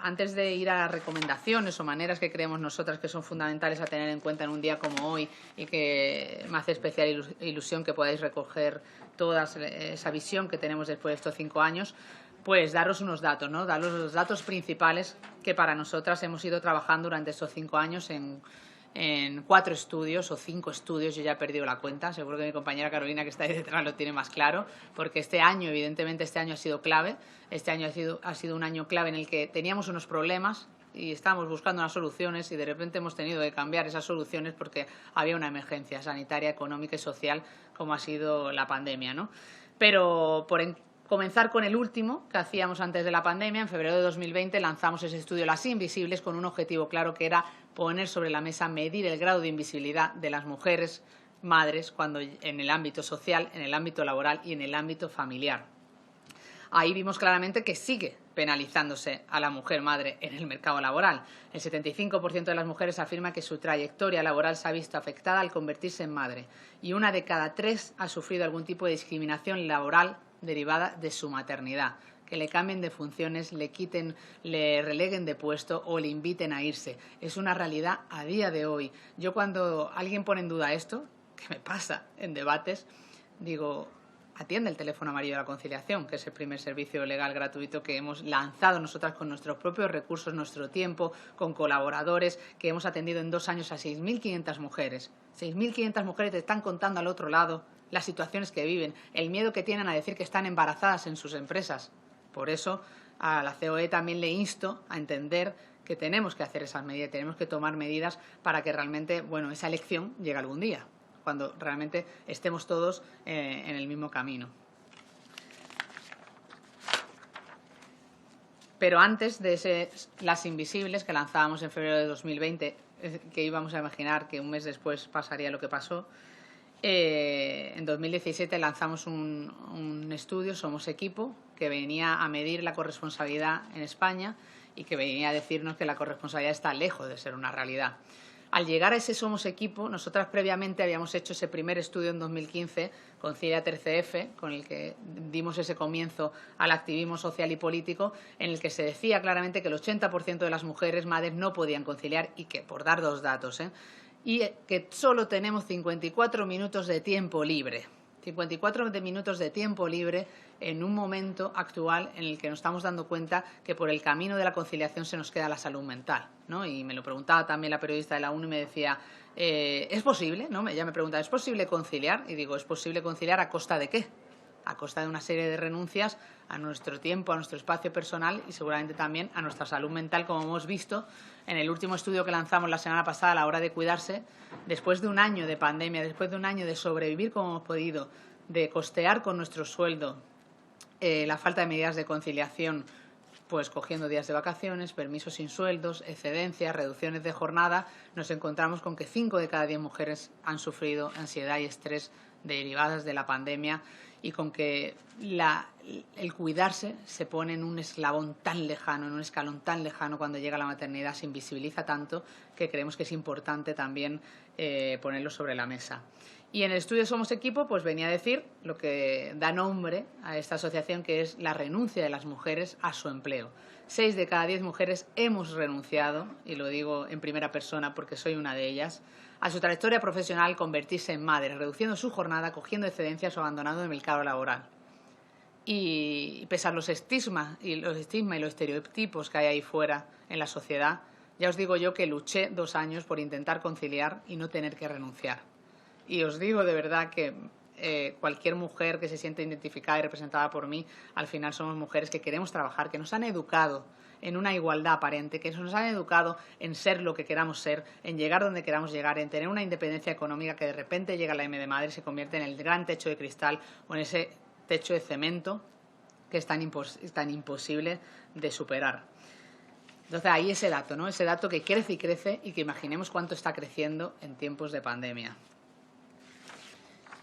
antes de ir a las recomendaciones o maneras que creemos nosotras que son fundamentales a tener en cuenta en un día como hoy y que me hace especial ilusión que podáis recoger toda esa visión que tenemos después de estos 5 años, pues daros unos datos, ¿no? Daros los datos principales que para nosotras hemos ido trabajando durante estos 5 años en 4 estudios o 5 estudios, yo ya he perdido la cuenta, seguro que mi compañera Carolina que está ahí detrás lo tiene más claro, porque evidentemente este año ha sido clave, este año ha sido un año clave en el que teníamos unos problemas y estábamos buscando unas soluciones y de repente hemos tenido que cambiar esas soluciones porque había una emergencia sanitaria, económica y social como ha sido la pandemia, ¿no? Pero comenzar con el último que hacíamos antes de la pandemia, en febrero de 2020 lanzamos ese estudio Las Invisibles con un objetivo claro que era poner sobre la mesa, medir el grado de invisibilidad de las mujeres madres en el ámbito social, en el ámbito laboral y en el ámbito familiar. Ahí vimos claramente que sigue penalizándose a la mujer madre en el mercado laboral. El 75% de las mujeres afirma que su trayectoria laboral se ha visto afectada al convertirse en madre y 1 de cada 3 ha sufrido algún tipo de discriminación laboral derivada de su maternidad, que le cambien de funciones, le releguen de puesto o le inviten a irse. Es una realidad a día de hoy. Yo cuando alguien pone en duda esto, que me pasa en debates, digo, atiende el teléfono amarillo de la conciliación, que es el primer servicio legal gratuito que hemos lanzado nosotras con nuestros propios recursos, nuestro tiempo, con colaboradores, que hemos atendido en 2 años a 6.500 mujeres. 6.500 mujeres te están contando al otro lado las situaciones que viven, el miedo que tienen a decir que están embarazadas en sus empresas. Por eso a la COE también le insto a entender que tenemos que hacer esas medidas, tenemos que tomar medidas para que realmente, esa elección llegue algún día, cuando realmente estemos todos en el mismo camino. Pero antes de Las Invisibles, que lanzábamos en febrero de 2020, que íbamos a imaginar que un mes después pasaría lo que pasó, en 2017 lanzamos un estudio, Somos Equipo, que venía a medir la corresponsabilidad en España y que venía a decirnos que la corresponsabilidad está lejos de ser una realidad. Al llegar a ese Somos Equipo, nosotras previamente habíamos hecho ese primer estudio en 2015 con Cilia CF, con el que dimos ese comienzo al activismo social y político, en el que se decía claramente que el 80% de las mujeres madres no podían conciliar y que, por dar 2 datos, y que solo tenemos 54 minutos de tiempo libre. 54 minutos de tiempo libre en un momento actual en el que nos estamos dando cuenta que por el camino de la conciliación se nos queda la salud mental, ¿no? Y me lo preguntaba también la periodista de la ONU y me decía, ¿es posible? ¿No? Ella me preguntaba, ¿es posible conciliar? Y digo, ¿es posible conciliar a costa de qué? A costa de una serie de renuncias a nuestro tiempo, a nuestro espacio personal y seguramente también a nuestra salud mental, como hemos visto en el último estudio que lanzamos la semana pasada a la hora de cuidarse. Después de un año de pandemia, después de un año de sobrevivir como hemos podido, de costear con nuestro sueldo la falta de medidas de conciliación, pues cogiendo días de vacaciones, permisos sin sueldos, excedencias, reducciones de jornada, nos encontramos con que 5 de cada 10 mujeres han sufrido ansiedad y estrés derivadas de la pandemia y con que el cuidarse se pone en un eslabón tan lejano, en un escalón tan lejano cuando llega la maternidad, se invisibiliza tanto que creemos que es importante también ponerlo sobre la mesa. Y en el estudio Somos Equipo pues venía a decir lo que da nombre a esta asociación, que es la renuncia de las mujeres a su empleo. 6 de cada 10 mujeres hemos renunciado, y lo digo en primera persona porque soy una de ellas, a su trayectoria profesional convertirse en madre, reduciendo su jornada, cogiendo excedencias o abandonando el mercado laboral. Y pese a los estigmas y los estereotipos que hay ahí fuera en la sociedad, ya os digo yo que luché 2 años por intentar conciliar y no tener que renunciar. Y os digo de verdad que cualquier mujer que se siente identificada y representada por mí, al final somos mujeres que queremos trabajar, que nos han educado en una igualdad aparente, que nos han educado en ser lo que queramos ser, en llegar donde queramos llegar, en tener una independencia económica que de repente llega la M de madre y se convierte en el gran techo de cristal o en ese techo de cemento que es tan imposible de superar. Entonces ahí ese dato, ¿no? Ese dato que crece y crece y que imaginemos cuánto está creciendo en tiempos de pandemia.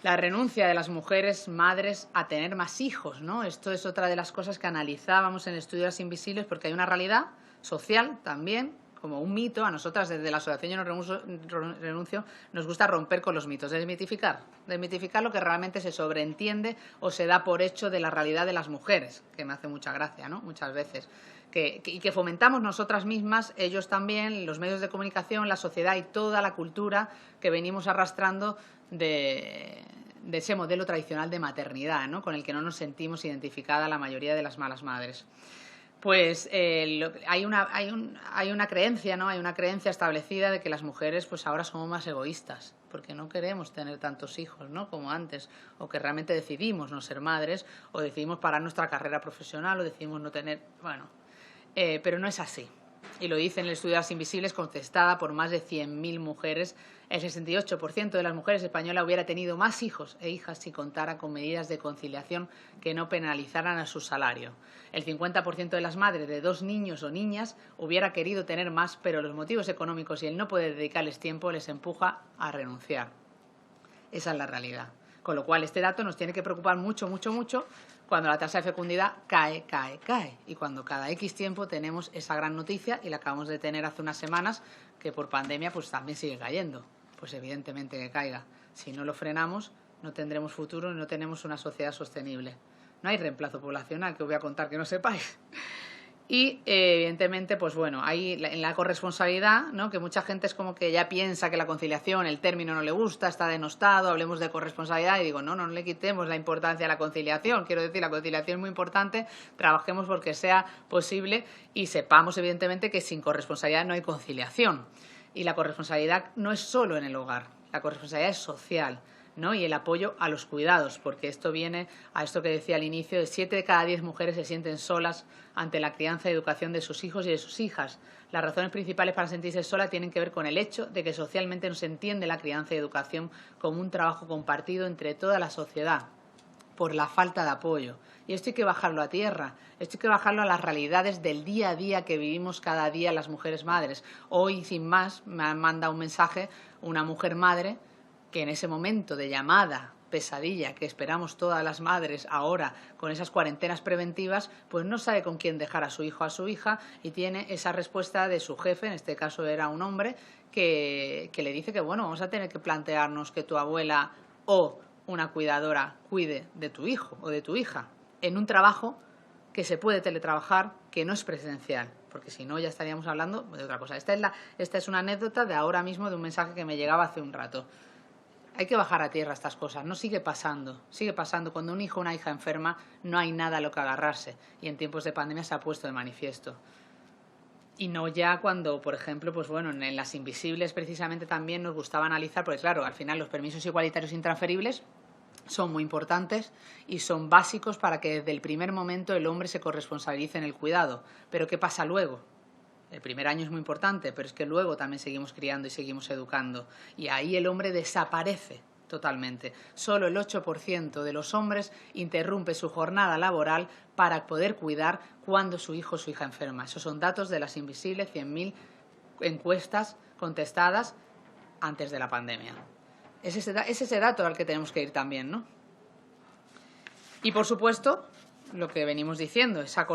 La renuncia de las mujeres madres a tener más hijos, ¿no? Esto es otra de las cosas que analizábamos en Estudios Invisibles, porque hay una realidad social también, como un mito. A nosotras desde la Asociación Yo no renuncio nos gusta romper con los mitos, desmitificar lo que realmente se sobreentiende o se da por hecho de la realidad de las mujeres, que me hace mucha gracia, ¿no? Muchas veces. Y que fomentamos nosotras mismas, ellos también, los medios de comunicación, la sociedad y toda la cultura que venimos arrastrando de ese modelo tradicional de maternidad, ¿no? Con el que no nos sentimos identificadas la mayoría de las malas madres. Pues hay una creencia, ¿no? Hay una creencia establecida de que las mujeres pues ahora somos más egoístas, porque no queremos tener tantos hijos, ¿no? Como antes, o que realmente decidimos no ser madres, o decidimos parar nuestra carrera profesional, o decidimos no tener, pero no es así. Y lo dice en el estudio de las Invisibles, contestada por más de 100.000 mujeres. El 68% de las mujeres españolas hubiera tenido más hijos e hijas si contara con medidas de conciliación que no penalizaran a su salario. El 50% de las madres de 2 niños o niñas hubiera querido tener más, pero los motivos económicos y el no poder dedicarles tiempo les empuja a renunciar. Esa es la realidad. Con lo cual, este dato nos tiene que preocupar mucho, mucho, mucho cuando la tasa de fecundidad cae. Y cuando cada X tiempo tenemos esa gran noticia, y la acabamos de tener hace unas semanas, que por pandemia pues también sigue cayendo. Pues evidentemente que caiga. Si no lo frenamos, no tendremos futuro y no tenemos una sociedad sostenible. No hay reemplazo poblacional, que os voy a contar que no sepáis. Y evidentemente, pues bueno, hay en la corresponsabilidad, ¿no? Que mucha gente es como que ya piensa que la conciliación, el término no le gusta, está denostado, hablemos de corresponsabilidad, y digo, no le quitemos la importancia a la conciliación. Quiero decir, la conciliación es muy importante, trabajemos porque sea posible y sepamos evidentemente que sin corresponsabilidad no hay conciliación. Y la corresponsabilidad no es solo en el hogar, la corresponsabilidad es social, ¿no? Y el apoyo a los cuidados, porque esto viene a esto que decía al inicio, de 7 de cada 10 mujeres se sienten solas ante la crianza y educación de sus hijos y de sus hijas. Las razones principales para sentirse sola tienen que ver con el hecho de que socialmente no se entiende la crianza y educación como un trabajo compartido entre toda la sociedad, por la falta de apoyo. Y esto hay que bajarlo a tierra, esto hay que bajarlo a las realidades del día a día que vivimos cada día las mujeres madres. Hoy, sin más, me han mandado un mensaje una mujer madre que en ese momento de llamada, pesadilla, que esperamos todas las madres ahora con esas cuarentenas preventivas, pues no sabe con quién dejar a su hijo o a su hija, y tiene esa respuesta de su jefe, en este caso era un hombre, que le dice que bueno, vamos a tener que plantearnos que tu abuela o una cuidadora cuide de tu hijo o de tu hija en un trabajo que se puede teletrabajar, que no es presencial, porque si no ya estaríamos hablando de otra cosa. Esta es una anécdota de ahora mismo, de un mensaje que me llegaba hace un rato. Hay que bajar a tierra estas cosas, no sigue pasando. Cuando un hijo o una hija enferma no hay nada a lo que agarrarse, y en tiempos de pandemia se ha puesto de manifiesto. Y no ya cuando, por ejemplo, pues bueno, en las Invisibles precisamente también nos gustaba analizar, porque claro, al final los permisos igualitarios intransferibles son muy importantes y son básicos para que desde el primer momento el hombre se corresponsabilice en el cuidado. Pero ¿qué pasa luego? El primer año es muy importante, pero es que luego también seguimos criando y seguimos educando. Y ahí el hombre desaparece totalmente. Solo el 8% de los hombres interrumpe su jornada laboral para poder cuidar cuando su hijo o su hija enferma. Esos son datos de las invisibles 100.000 encuestas contestadas antes de la pandemia. Es ese dato al que tenemos que ir también, ¿no? Y, por supuesto, lo que venimos diciendo, esa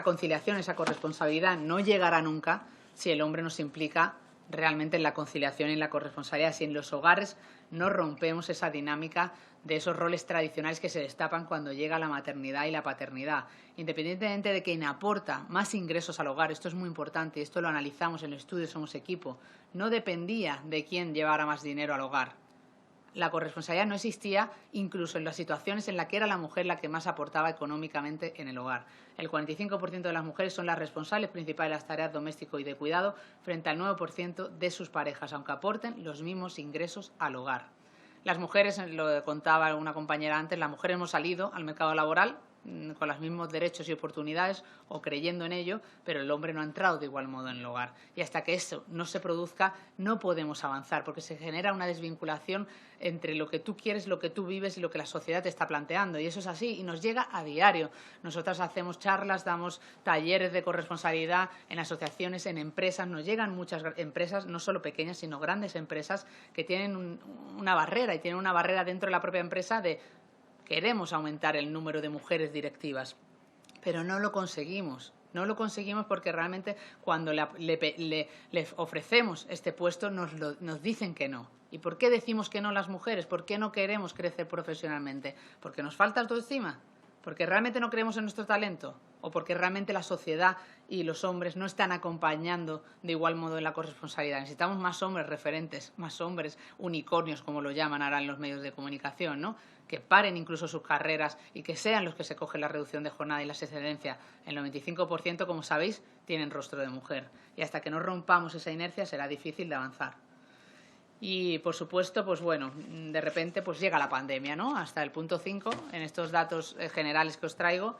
conciliación, esa corresponsabilidad no llegará nunca si el hombre no se implica realmente en la conciliación y en la corresponsabilidad, si en los hogares no rompemos esa dinámica de esos roles tradicionales que se destapan cuando llega la maternidad y la paternidad. Independientemente de quien aporta más ingresos al hogar, esto es muy importante, esto lo analizamos en el estudio Somos Equipo, no dependía de quién llevara más dinero al hogar. La corresponsabilidad no existía incluso en las situaciones en las que era la mujer la que más aportaba económicamente en el hogar. El 45% de las mujeres son las responsables principales de las tareas domésticas y de cuidado frente al 9% de sus parejas, aunque aporten los mismos ingresos al hogar. Las mujeres, lo contaba una compañera antes, las mujeres hemos salido al mercado laboral con los mismos derechos y oportunidades o creyendo en ello, pero el hombre no ha entrado de igual modo en el hogar. Y hasta que eso no se produzca, no podemos avanzar, porque se genera una desvinculación entre lo que tú quieres, lo que tú vives y lo que la sociedad te está planteando. Y eso es así y nos llega a diario. Nosotras hacemos charlas, damos talleres de corresponsabilidad en asociaciones, en empresas. Nos llegan muchas empresas, no solo pequeñas, sino grandes empresas que tienen una barrera y tienen una barrera dentro de la propia empresa de queremos aumentar el número de mujeres directivas, pero no lo conseguimos. No lo conseguimos porque realmente cuando le ofrecemos este puesto nos dicen que no. ¿Y por qué decimos que no las mujeres? ¿Por qué no queremos crecer profesionalmente? ¿Porque nos falta autoestima? ¿Porque realmente no creemos en nuestro talento? ¿O porque realmente la sociedad y los hombres no están acompañando de igual modo en la corresponsabilidad? Necesitamos más hombres referentes, más hombres unicornios, como lo llaman ahora en los medios de comunicación, ¿no? Que paren incluso sus carreras y que sean los que se cogen la reducción de jornada y las excedencias. El 95%, como sabéis, tienen rostro de mujer. Y hasta que no rompamos esa inercia será difícil de avanzar. Y, por supuesto, pues bueno, de repente pues llega la pandemia, ¿no? Hasta el punto 5, en estos datos generales que os traigo,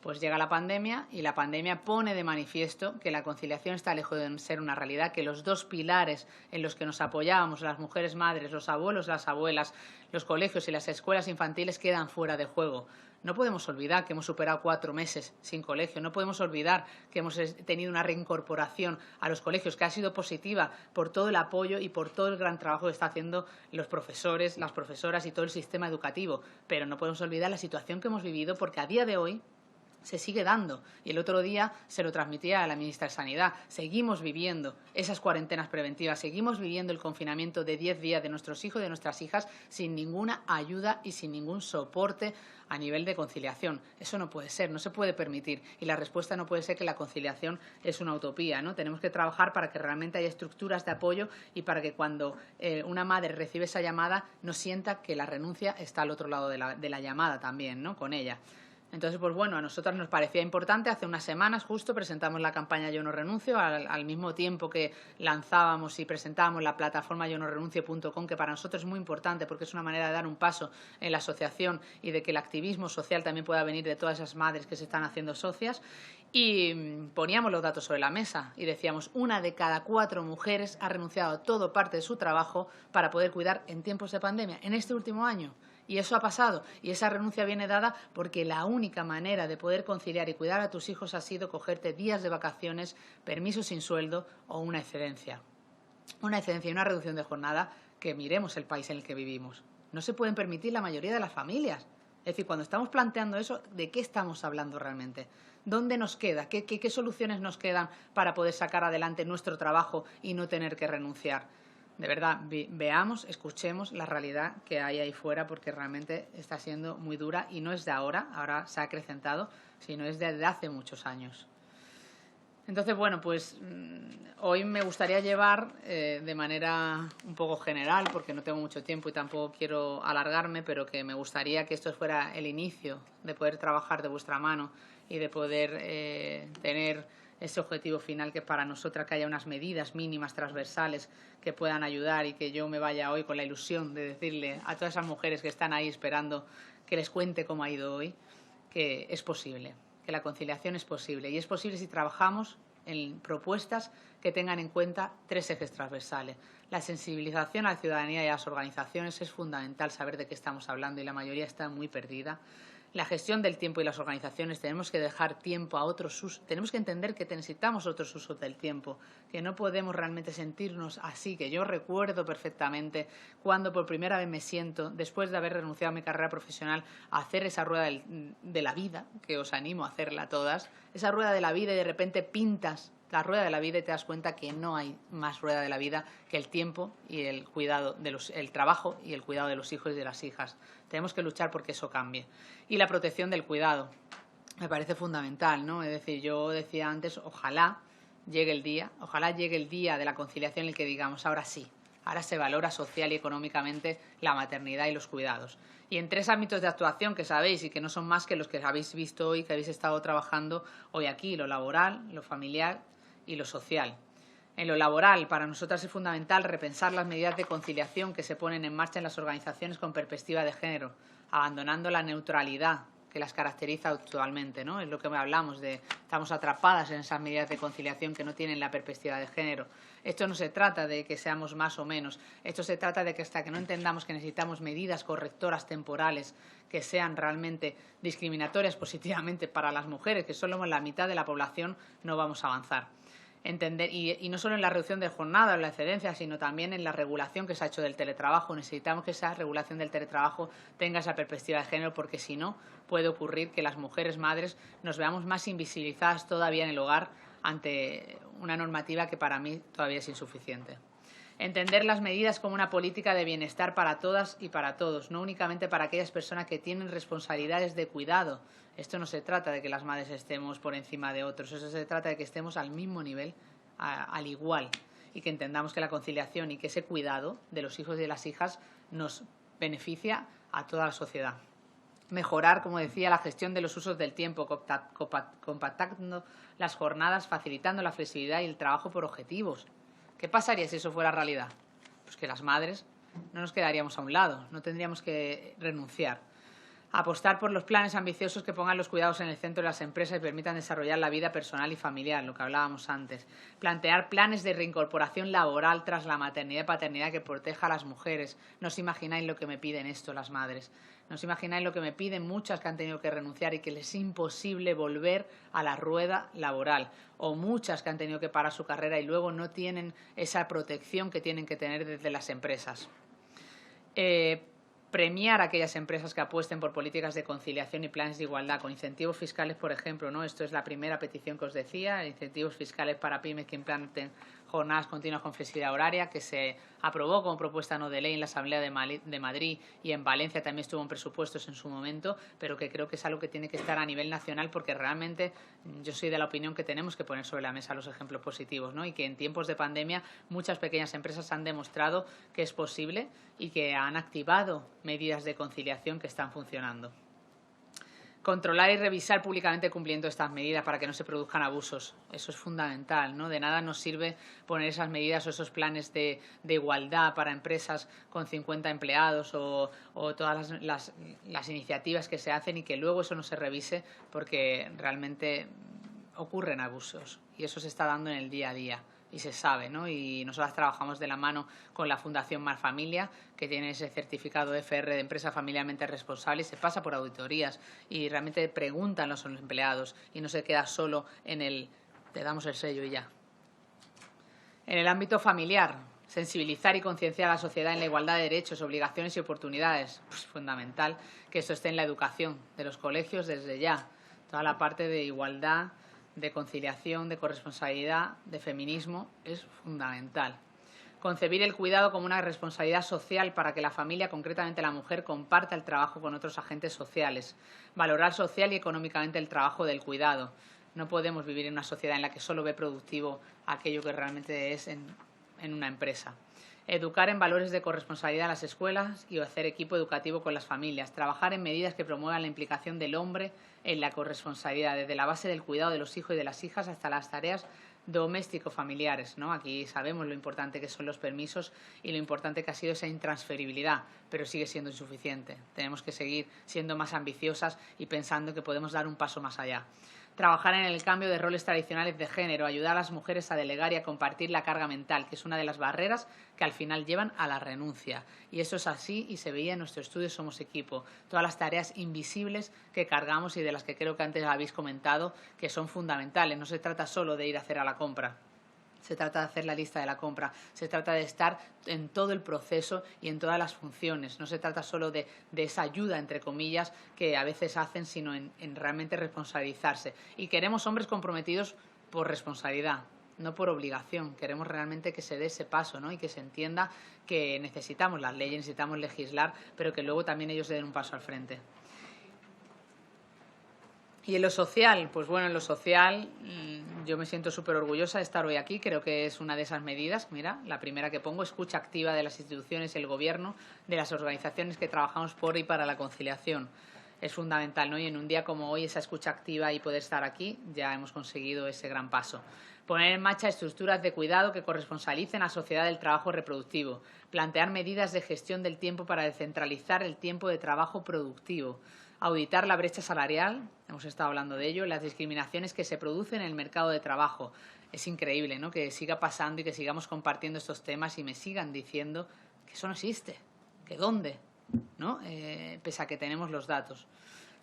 pues llega la pandemia y la pandemia pone de manifiesto que la conciliación está lejos de ser una realidad, que los dos pilares en los que nos apoyábamos, las mujeres madres, los abuelos, las abuelas, los colegios y las escuelas infantiles quedan fuera de juego. No podemos olvidar que hemos superado 4 meses sin colegio. No podemos olvidar que hemos tenido una reincorporación a los colegios que ha sido positiva por todo el apoyo y por todo el gran trabajo que están haciendo los profesores, las profesoras y todo el sistema educativo. Pero no podemos olvidar la situación que hemos vivido porque a día de hoy se sigue dando. Y el otro día se lo transmitía a la ministra de Sanidad. Seguimos viviendo esas cuarentenas preventivas, seguimos viviendo el confinamiento de 10 días de nuestros hijos y de nuestras hijas sin ninguna ayuda y sin ningún soporte a nivel de conciliación. Eso no puede ser, no se puede permitir. Y la respuesta no puede ser que la conciliación es una utopía, ¿no? Tenemos que trabajar para que realmente haya estructuras de apoyo y para que cuando una madre recibe esa llamada no sienta que la renuncia está al otro lado de la llamada también, ¿no? Con ella. Entonces, pues bueno, a nosotras nos parecía importante. Hace unas semanas justo presentamos la campaña Yo no renuncio, al mismo tiempo que lanzábamos y presentábamos la plataforma yonorenuncio.com, que para nosotros es muy importante porque es una manera de dar un paso en la asociación y de que el activismo social también pueda venir de todas esas madres que se están haciendo socias. Y poníamos los datos sobre la mesa y decíamos, 1 de cada 4 mujeres ha renunciado a toda parte de su trabajo para poder cuidar en tiempos de pandemia, en este último año. Y eso ha pasado, y esa renuncia viene dada porque la única manera de poder conciliar y cuidar a tus hijos ha sido cogerte días de vacaciones, permisos sin sueldo o una excedencia. Una excedencia y una reducción de jornada que miremos el país en el que vivimos. No se pueden permitir la mayoría de las familias. Es decir, cuando estamos planteando eso, ¿de qué estamos hablando realmente? ¿Dónde nos queda? ¿Qué soluciones nos quedan para poder sacar adelante nuestro trabajo y no tener que renunciar? De verdad, veamos, escuchemos la realidad que hay ahí fuera porque realmente está siendo muy dura y no es de ahora se ha acrecentado, sino es desde hace muchos años. Entonces, bueno, pues hoy me gustaría llevar de manera un poco general, porque no tengo mucho tiempo y tampoco quiero alargarme, pero que me gustaría que esto fuera el inicio de poder trabajar de vuestra mano y de poder tener ese objetivo final que para nosotras que haya unas medidas mínimas transversales que puedan ayudar y que yo me vaya hoy con la ilusión de decirle a todas esas mujeres que están ahí esperando que les cuente cómo ha ido hoy, que es posible, que la conciliación es posible. Y es posible si trabajamos en propuestas que tengan en cuenta 3 ejes transversales. La sensibilización a la ciudadanía y a las organizaciones es fundamental saber de qué estamos hablando y la mayoría está muy perdida. La gestión del tiempo y las organizaciones tenemos que dejar tiempo a otros usos. Tenemos que entender que necesitamos otros usos del tiempo, que no podemos realmente sentirnos así, que yo recuerdo perfectamente cuando por primera vez me siento, después de haber renunciado a mi carrera profesional, a hacer esa rueda de la vida, que os animo a hacerla todas, esa rueda de la vida y de repente pintas la rueda de la vida y te das cuenta que no hay más rueda de la vida que el tiempo y el cuidado el trabajo y el cuidado de los hijos y de las hijas. Tenemos que luchar porque eso cambie. Y la protección del cuidado me parece fundamental, ¿no? Es decir, yo decía antes, ojalá llegue el día de la conciliación en el que digamos, ahora sí, ahora se valora social y económicamente la maternidad y los cuidados. Y en 3 ámbitos de actuación que sabéis y que no son más que los que habéis visto hoy, que habéis estado trabajando hoy aquí, lo laboral, lo familiar y lo social. En lo laboral, para nosotras es fundamental repensar las medidas de conciliación que se ponen en marcha en las organizaciones con perspectiva de género, abandonando la neutralidad que las caracteriza actualmente, ¿no? Es lo que hablamos de estamos atrapadas en esas medidas de conciliación que no tienen la perspectiva de género. Esto no se trata de que seamos más o menos, esto se trata de que hasta que no entendamos que necesitamos medidas correctoras temporales que sean realmente discriminatorias positivamente para las mujeres, que solo la mitad de la población, no vamos a avanzar. Entender, y no solo en la reducción de jornada o en la excedencia, sino también en la regulación que se ha hecho del teletrabajo. Necesitamos que esa regulación del teletrabajo tenga esa perspectiva de género, porque si no puede ocurrir que las mujeres madres nos veamos más invisibilizadas todavía en el hogar ante una normativa que para mí todavía es insuficiente. Entender las medidas como una política de bienestar para todas y para todos, no únicamente para aquellas personas que tienen responsabilidades de cuidado. Esto no se trata de que las madres estemos por encima de otros, eso se trata de que estemos al mismo nivel, al igual, y que entendamos que la conciliación y que ese cuidado de los hijos y de las hijas nos beneficia a toda la sociedad. Mejorar, como decía, la gestión de los usos del tiempo, compactando las jornadas, facilitando la flexibilidad y el trabajo por objetivos. ¿Qué pasaría si eso fuera realidad? Pues que las madres no nos quedaríamos a un lado, no tendríamos que renunciar. Apostar por los planes ambiciosos que pongan los cuidados en el centro de las empresas y permitan desarrollar la vida personal y familiar, lo que hablábamos antes. Plantear planes de reincorporación laboral tras la maternidad y paternidad que proteja a las mujeres. No os imagináis lo que me piden esto las madres. No os imagináis lo que me piden muchas que han tenido que renunciar y que les es imposible volver a la rueda laboral. O muchas que han tenido que parar su carrera y luego no tienen esa protección que tienen que tener desde las empresas. Premiar a aquellas empresas que apuesten por políticas de conciliación y planes de igualdad, con incentivos fiscales, por ejemplo, ¿no? Esto es la primera petición que os decía, incentivos fiscales para pymes que implanten jornadas continuas con flexibilidad horaria, que se aprobó como propuesta no de ley en la Asamblea de Madrid y en Valencia también estuvo en presupuestos en su momento, pero que creo que es algo que tiene que estar a nivel nacional, porque realmente yo soy de la opinión que tenemos que poner sobre la mesa los ejemplos positivos, ¿no? Y que en tiempos de pandemia muchas pequeñas empresas han demostrado que es posible y que han activado medidas de conciliación que están funcionando. Controlar y revisar públicamente el cumplimiento de estas medidas para que no se produzcan abusos. Eso es fundamental, ¿no? De nada nos sirve poner esas medidas o esos planes de igualdad para empresas con 50 empleados o todas las iniciativas que se hacen y que luego eso no se revise, porque realmente ocurren abusos y eso se está dando en el día a día. Y se sabe, ¿no? Y nosotras trabajamos de la mano con la Fundación Mar Familia, que tiene ese certificado FR de empresa familiarmente responsable, y se pasa por auditorías y realmente preguntan los empleados y no se queda solo en el te damos el sello y ya. En el ámbito familiar, sensibilizar y concienciar a la sociedad en la igualdad de derechos, obligaciones y oportunidades. Pues fundamental que esto esté en la educación de los colegios desde ya. Toda la parte de igualdad, de conciliación, de corresponsabilidad, de feminismo, es fundamental. Concebir el cuidado como una responsabilidad social para que la familia, concretamente la mujer, comparta el trabajo con otros agentes sociales. Valorar social y económicamente el trabajo del cuidado. No podemos vivir en una sociedad en la que solo ve productivo aquello que realmente es en una empresa. Educar en valores de corresponsabilidad en las escuelas y hacer equipo educativo con las familias. Trabajar en medidas que promuevan la implicación del hombre en la corresponsabilidad, desde la base del cuidado de los hijos y de las hijas hasta las tareas doméstico-familiares, ¿no? Aquí sabemos lo importante que son los permisos y lo importante que ha sido esa intransferibilidad, pero sigue siendo insuficiente. Tenemos que seguir siendo más ambiciosas y pensando que podemos dar un paso más allá. Trabajar en el cambio de roles tradicionales de género, ayudar a las mujeres a delegar y a compartir la carga mental, que es una de las barreras que al final llevan a la renuncia. Y eso es así y se veía en nuestro estudio Somos Equipo. Todas las tareas invisibles que cargamos y de las que creo que antes habéis comentado que son fundamentales. No se trata solo de ir a hacer a la compra. Se trata de hacer la lista de la compra, se trata de estar en todo el proceso y en todas las funciones. No se trata solo de esa ayuda, entre comillas, que a veces hacen, sino en realmente responsabilizarse. Y queremos hombres comprometidos por responsabilidad, no por obligación. Queremos realmente que se dé ese paso, ¿no? Y que se entienda que necesitamos las leyes, necesitamos legislar, pero que luego también ellos den un paso al frente. Y en lo social, pues bueno, en lo social yo me siento súper orgullosa de estar hoy aquí. Creo que es una de esas medidas. Mira, la primera que pongo, escucha activa de las instituciones, el Gobierno, de las organizaciones que trabajamos por y para la conciliación. Es fundamental, ¿no? Y en un día como hoy, esa escucha activa y poder estar aquí, ya hemos conseguido ese gran paso. Poner en marcha estructuras de cuidado que corresponsalicen a la sociedad del trabajo reproductivo. Plantear medidas de gestión del tiempo para descentralizar el tiempo de trabajo productivo. Auditar la brecha salarial, hemos estado hablando de ello, las discriminaciones que se producen en el mercado de trabajo. Es increíble, ¿no?, que siga pasando y que sigamos compartiendo estos temas y me sigan diciendo que eso no existe, que dónde, ¿no? Pese a que tenemos los datos.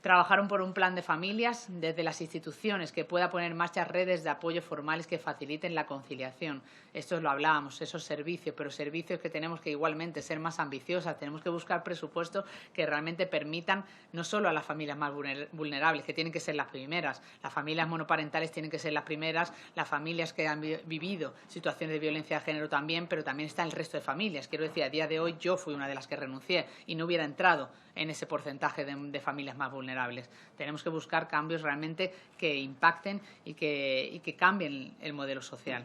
Trabajaron por un plan de familias desde las instituciones que pueda poner en marcha redes de apoyo formales que faciliten la conciliación. Esto lo hablábamos, esos servicios, pero servicios que tenemos que igualmente ser más ambiciosas. Tenemos que buscar presupuestos que realmente permitan no solo a las familias más vulnerables, que tienen que ser las primeras, las familias monoparentales tienen que ser las primeras, las familias que han vivido situaciones de violencia de género también, pero también está el resto de familias. Quiero decir, a día de hoy yo fui una de las que renuncié y no hubiera entrado en ese porcentaje de familias más vulnerables. Tenemos que buscar cambios realmente que impacten y que cambien el modelo social.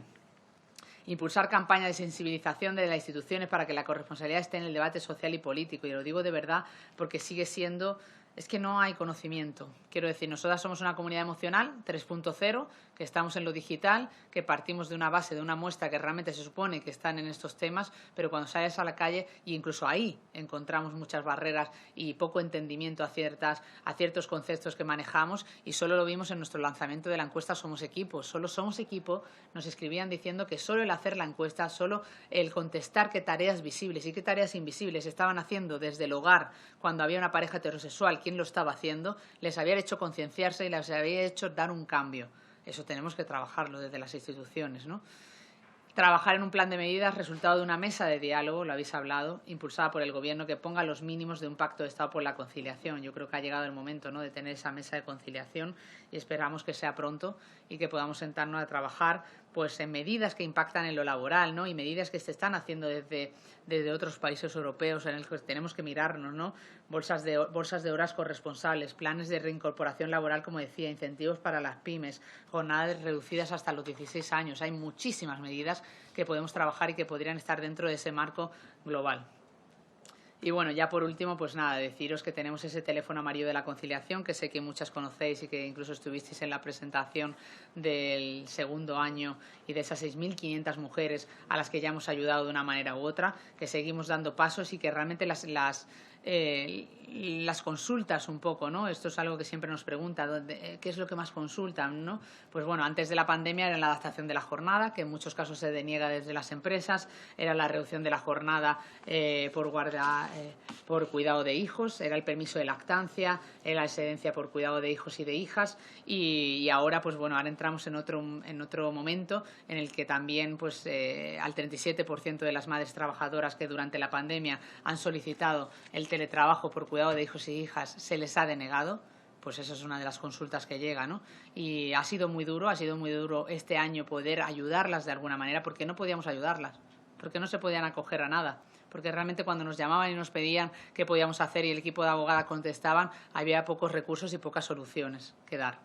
Impulsar campañas de sensibilización de las instituciones para que la corresponsabilidad esté en el debate social y político. Y lo digo de verdad porque sigue siendo... Es que no hay conocimiento. Quiero decir, nosotras somos una comunidad emocional 3.0, que estamos en lo digital, que partimos de una base, de una muestra que realmente se supone que están en estos temas, pero cuando sales a la calle, y incluso ahí encontramos muchas barreras y poco entendimiento a ciertos conceptos que manejamos, y solo lo vimos en nuestro lanzamiento de la encuesta Somos Equipo. Solo Somos Equipo nos escribían diciendo que solo el hacer la encuesta, solo el contestar qué tareas visibles y qué tareas invisibles estaban haciendo desde el hogar cuando había una pareja heterosexual, quién lo estaba haciendo, les había hecho concienciarse y les había hecho dar un cambio. Eso tenemos que trabajarlo desde las instituciones, ¿no? Trabajar en un plan de medidas resultado de una mesa de diálogo, lo habéis hablado, impulsada por el Gobierno, que ponga los mínimos de un pacto de Estado por la conciliación. Yo creo que ha llegado el momento, ¿no?, de tener esa mesa de conciliación y esperamos que sea pronto y que podamos sentarnos a trabajar pues en medidas que impactan en lo laboral, ¿no?, y medidas que se están haciendo desde otros países europeos en el que tenemos que mirarnos, ¿no? Bolsas de horas corresponsables, planes de reincorporación laboral, como decía, incentivos para las pymes, jornadas reducidas hasta los 16 años. Hay muchísimas medidas que podemos trabajar y que podrían estar dentro de ese marco global. Y bueno, ya por último, pues nada, deciros que tenemos ese teléfono amarillo de la conciliación, que sé que muchas conocéis y que incluso estuvisteis en la presentación del segundo año, y de esas 6.500 mujeres a las que ya hemos ayudado de una manera u otra, que seguimos dando pasos y que realmente las consultas un poco, ¿no? Esto es algo que siempre nos preguntan, ¿qué es lo que más consultan, ¿no? Pues bueno, antes de la pandemia era la adaptación de la jornada, que en muchos casos se deniega desde las empresas, era la reducción de la jornada por cuidado de hijos, era el permiso de lactancia, era la excedencia por cuidado de hijos y de hijas, y ahora, pues bueno, ahora entramos en otro momento en el que también, pues al 37% de las madres trabajadoras que durante la pandemia han solicitado el teletrabajo por cuidado de hijos y hijas se les ha denegado. Pues esa es una de las consultas que llega, ¿no? Y ha sido muy duro este año poder ayudarlas de alguna manera, porque no podíamos ayudarlas, porque no se podían acoger a nada, porque realmente cuando nos llamaban y nos pedían qué podíamos hacer y el equipo de abogadas contestaban, había pocos recursos y pocas soluciones que dar.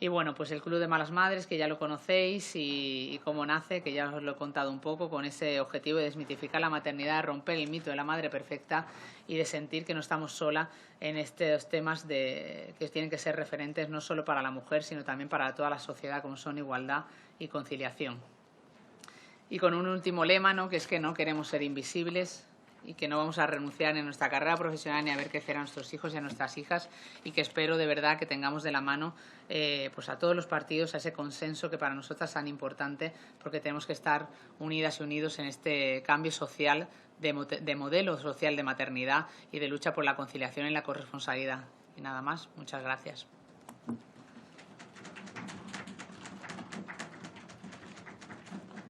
Y bueno, pues el Club de Malas Madres, que ya lo conocéis, y cómo nace, que ya os lo he contado un poco, con ese objetivo de desmitificar la maternidad, romper el mito de la madre perfecta y de sentir que no estamos sola en estos temas que tienen que ser referentes no solo para la mujer, sino también para toda la sociedad, como son igualdad y conciliación. Y con un último lema, ¿no?, que es que no queremos ser invisibles y que no vamos a renunciar en nuestra carrera profesional ni a ver crecer a nuestros hijos y a nuestras hijas, y que espero de verdad que tengamos de la mano pues a todos los partidos, a ese consenso que para nosotras es tan importante, porque tenemos que estar unidas y unidos en este cambio social de modelo social de maternidad y de lucha por la conciliación y la corresponsabilidad. Y nada más, muchas gracias.